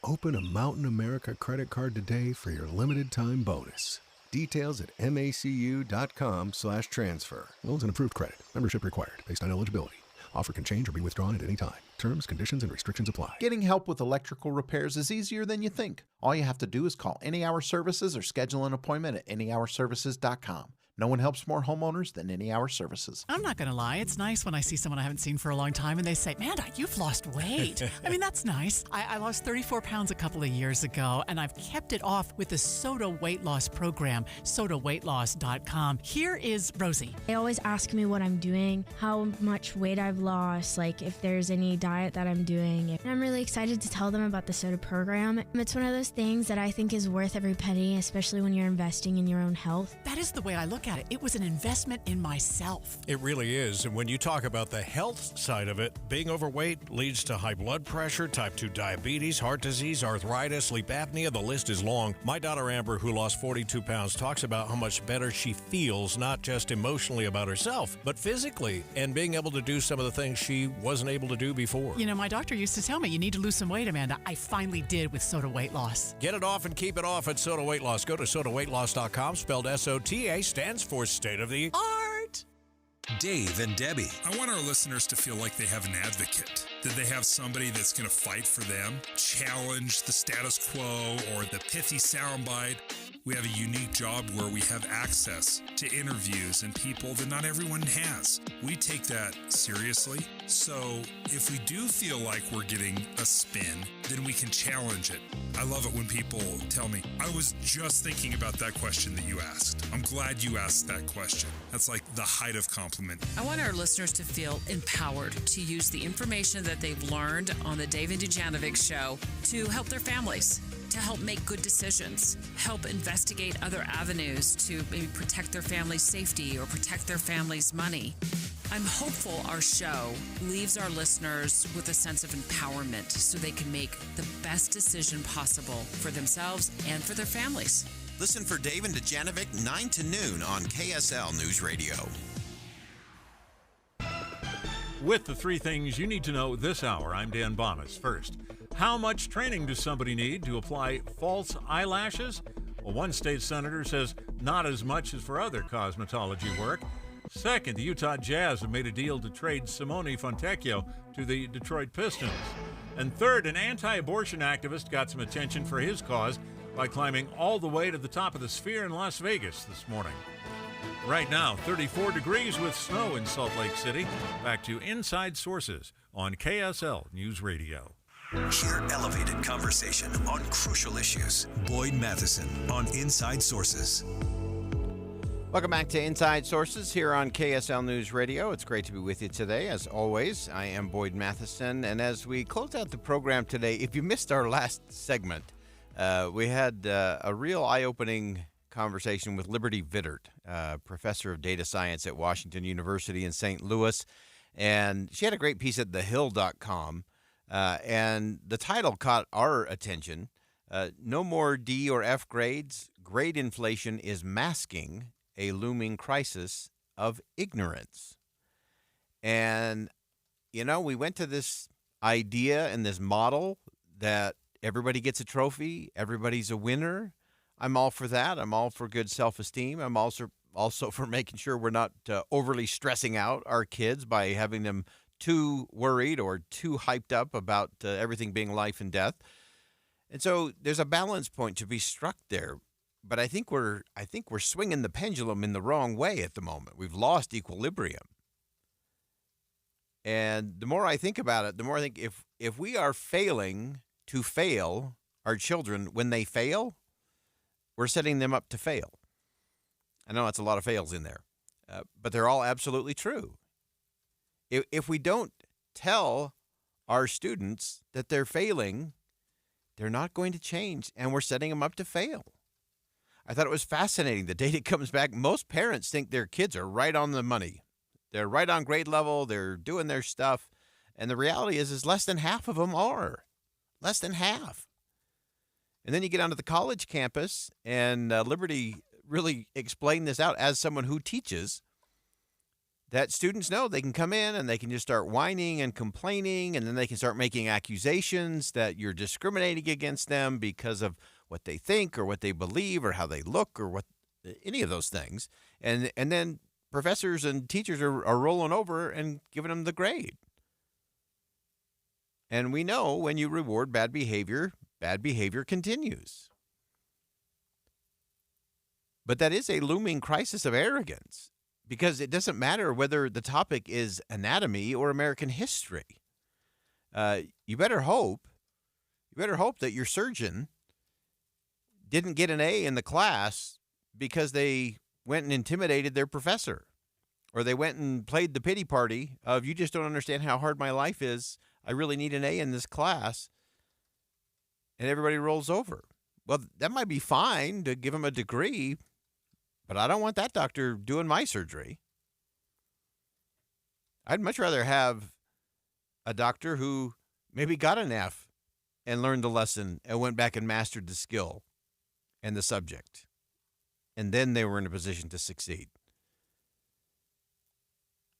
Speaker 4: Open a Mountain America credit card today for your limited time bonus. Details at macu.com/transfer. Loans and approved credit. Membership required based on eligibility. Offer can change or be withdrawn at any time. Terms, conditions, and restrictions apply.
Speaker 6: Getting help with electrical repairs is easier than you think. All you have to do is call Any Hour Services or schedule an appointment at anyhourservices.com. No one helps more homeowners than Any Hour Services.
Speaker 2: I'm not going to lie. It's nice when I see someone I haven't seen for a long time and they say, "Man, you've lost weight." I mean, that's nice. I lost 34 pounds a couple of years ago, and I've kept it off with the Soda Weight Loss program, sodaweightloss.com. Here is Rosie.
Speaker 7: They always ask me what I'm doing, how much weight I've lost, like if there's any diet that I'm doing. And I'm really excited to tell them about the Soda program. It's one of those things that I think is worth every penny, especially when you're investing in your own health.
Speaker 2: That is the way I look at it. It was an investment in myself.
Speaker 11: It really is. And when you talk about the health side of it, being overweight leads to high blood pressure, type 2 diabetes, heart disease, arthritis, sleep apnea. The list is long. My daughter Amber, who lost 42 pounds, talks about how much better she feels, not just emotionally about herself, but physically, and being able to do some of the things she wasn't able to do before.
Speaker 2: You know, my doctor used to tell me, you need to lose some weight, Amanda. I finally did with Soda Weight Loss.
Speaker 11: Get it off and keep it off at Soda Weight Loss. Go to sodaweightloss.com, spelled SOTA, stands for state of the
Speaker 2: art.
Speaker 21: Dave and Debbie. I want our listeners to feel like they have an advocate, that they have somebody that's going to fight for them, challenge the status quo or the pithy soundbite. We have a unique job where we have access to interviews and people that not everyone has. We take that seriously. So if we do feel like we're getting a spin, then we can challenge it. I love it when people tell me, I was just thinking about that question that you asked. I'm glad you asked that question. That's like the height of compliment.
Speaker 16: I want our listeners to feel empowered to use the information that they've learned on the Dave and Dujanovic show to help their families, to help make good decisions, help investigate other avenues to maybe protect their family's safety or protect their family's money. I'm hopeful our show leaves our listeners with a sense of empowerment so they can make the best decision possible for themselves and for their families.
Speaker 15: Listen for Dave and Dujanovic 9 to noon on KSL News Radio.
Speaker 3: With the 3 things you need to know this hour, I'm Dan Bonas. First, how much training does somebody need to apply false eyelashes? Well, one state senator says not as much as for other cosmetology work. Second, the Utah Jazz have made a deal to trade Simone Fontecchio to the Detroit Pistons. And third, an anti-abortion activist got some attention for his cause by climbing all the way to the top of the Sphere in Las Vegas this morning. Right now, 34 degrees with snow in Salt Lake City. Back to Inside Sources on KSL News Radio.
Speaker 14: Hear elevated conversation on crucial issues. Boyd Matheson on Inside Sources.
Speaker 15: Welcome back to Inside Sources here on KSL News Radio. It's great to be with you today. As always, I am Boyd Matheson. And as we close out the program today, if you missed our last segment, we had a real eye-opening conversation with Liberty Vittert, professor of data science at Washington University in St. Louis. And she had a great piece at thehill.com And the title caught our attention. No more D or F grades. Grade inflation is masking a looming crisis of ignorance. And, we went to this idea and this model that everybody gets a trophy, everybody's a winner. I'm all for that. I'm all for good self-esteem. I'm also for making sure we're not overly stressing out our kids by having them too worried or too hyped up about everything being life and death. And so there's a balance point to be struck there. But I think we're swinging the pendulum in the wrong way at the moment. We've lost equilibrium. And the more I think about it, the more I think if we are failing to fail our children when they fail, we're setting them up to fail. I know that's a lot of fails in there, but they're all absolutely true. If we don't tell our students that they're failing, they're not going to change, and we're setting them up to fail. I thought it was fascinating. The data comes back. Most parents think their kids are right on the money. They're right on grade level. They're doing their stuff. And the reality is less than half of them are. Less than half. And then you get onto the college campus, and Liberty really explained this out as someone who teaches, that students know they can come in and they can just start whining and complaining, and then they can start making accusations that you're discriminating against them because of what they think or what they believe or how they look or what any of those things. And then professors and teachers are rolling over and giving them the grade. And we know when you reward bad behavior continues. But that is a looming crisis of arrogance, because it doesn't matter whether the topic is anatomy or American history. You better hope that your surgeon didn't get an A in the class because they went and intimidated their professor, or they went and played the pity party of, you just don't understand how hard my life is. I really need an A in this class. And everybody rolls over. Well, that might be fine to give them a degree, but I don't want that doctor doing my surgery. I'd much rather have a doctor who maybe got an F and learned the lesson and went back and mastered the skill and the subject. And then they were in a position to succeed.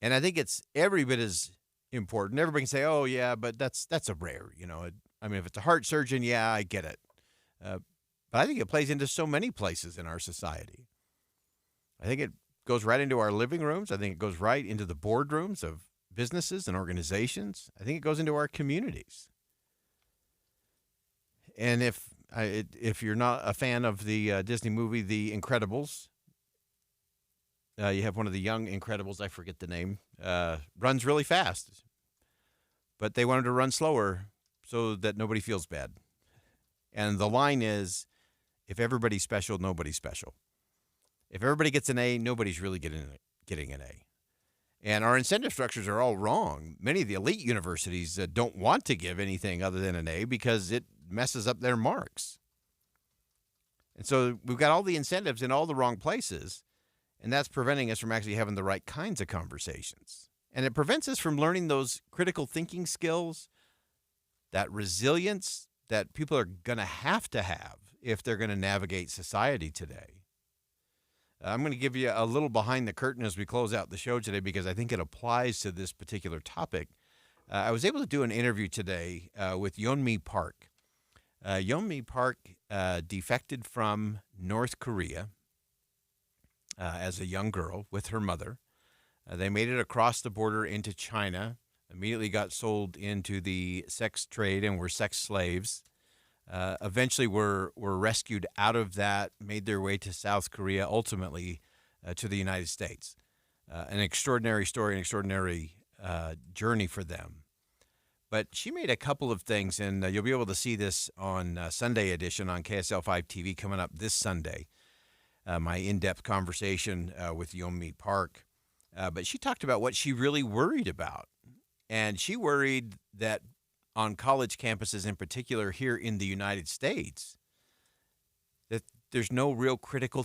Speaker 15: And I think it's every bit as important. Everybody can say, oh, yeah, but that's a rare, if it's a heart surgeon, yeah, I get it. But I think it plays into so many places in our society. I think it goes right into our living rooms. I think it goes right into the boardrooms of businesses and organizations. I think it goes into our communities. And if you're not a fan of the Disney movie, The Incredibles, you have one of the young Incredibles, I forget the name, runs really fast. But they wanted to run slower so that nobody feels bad. And the line is, if everybody's special, nobody's special. If everybody gets an A, nobody's really getting an A. And our incentive structures are all wrong. Many of the elite universities don't want to give anything other than an A because it messes up their marks. And so we've got all the incentives in all the wrong places, and that's preventing us from actually having the right kinds of conversations. And it prevents us from learning those critical thinking skills, that resilience that people are going to have if they're going to navigate society today. I'm going to give you a little behind the curtain as we close out the show today because I think it applies to this particular topic. I was able to do an interview today with Yeonmi Park. Yeonmi Park defected from North Korea as a young girl with her mother. They made it across the border into China, immediately got sold into the sex trade and were sex slaves. Eventually were rescued out of that, made their way to South Korea, ultimately to the United States. An extraordinary story, an extraordinary journey for them. But she made a couple of things, and you'll be able to see this on Sunday edition on KSL 5 TV coming up this Sunday. My in-depth conversation with Yeonmi Park. But she talked about what she really worried about. And she worried that on college campuses in particular here in the United States, that there's no real critical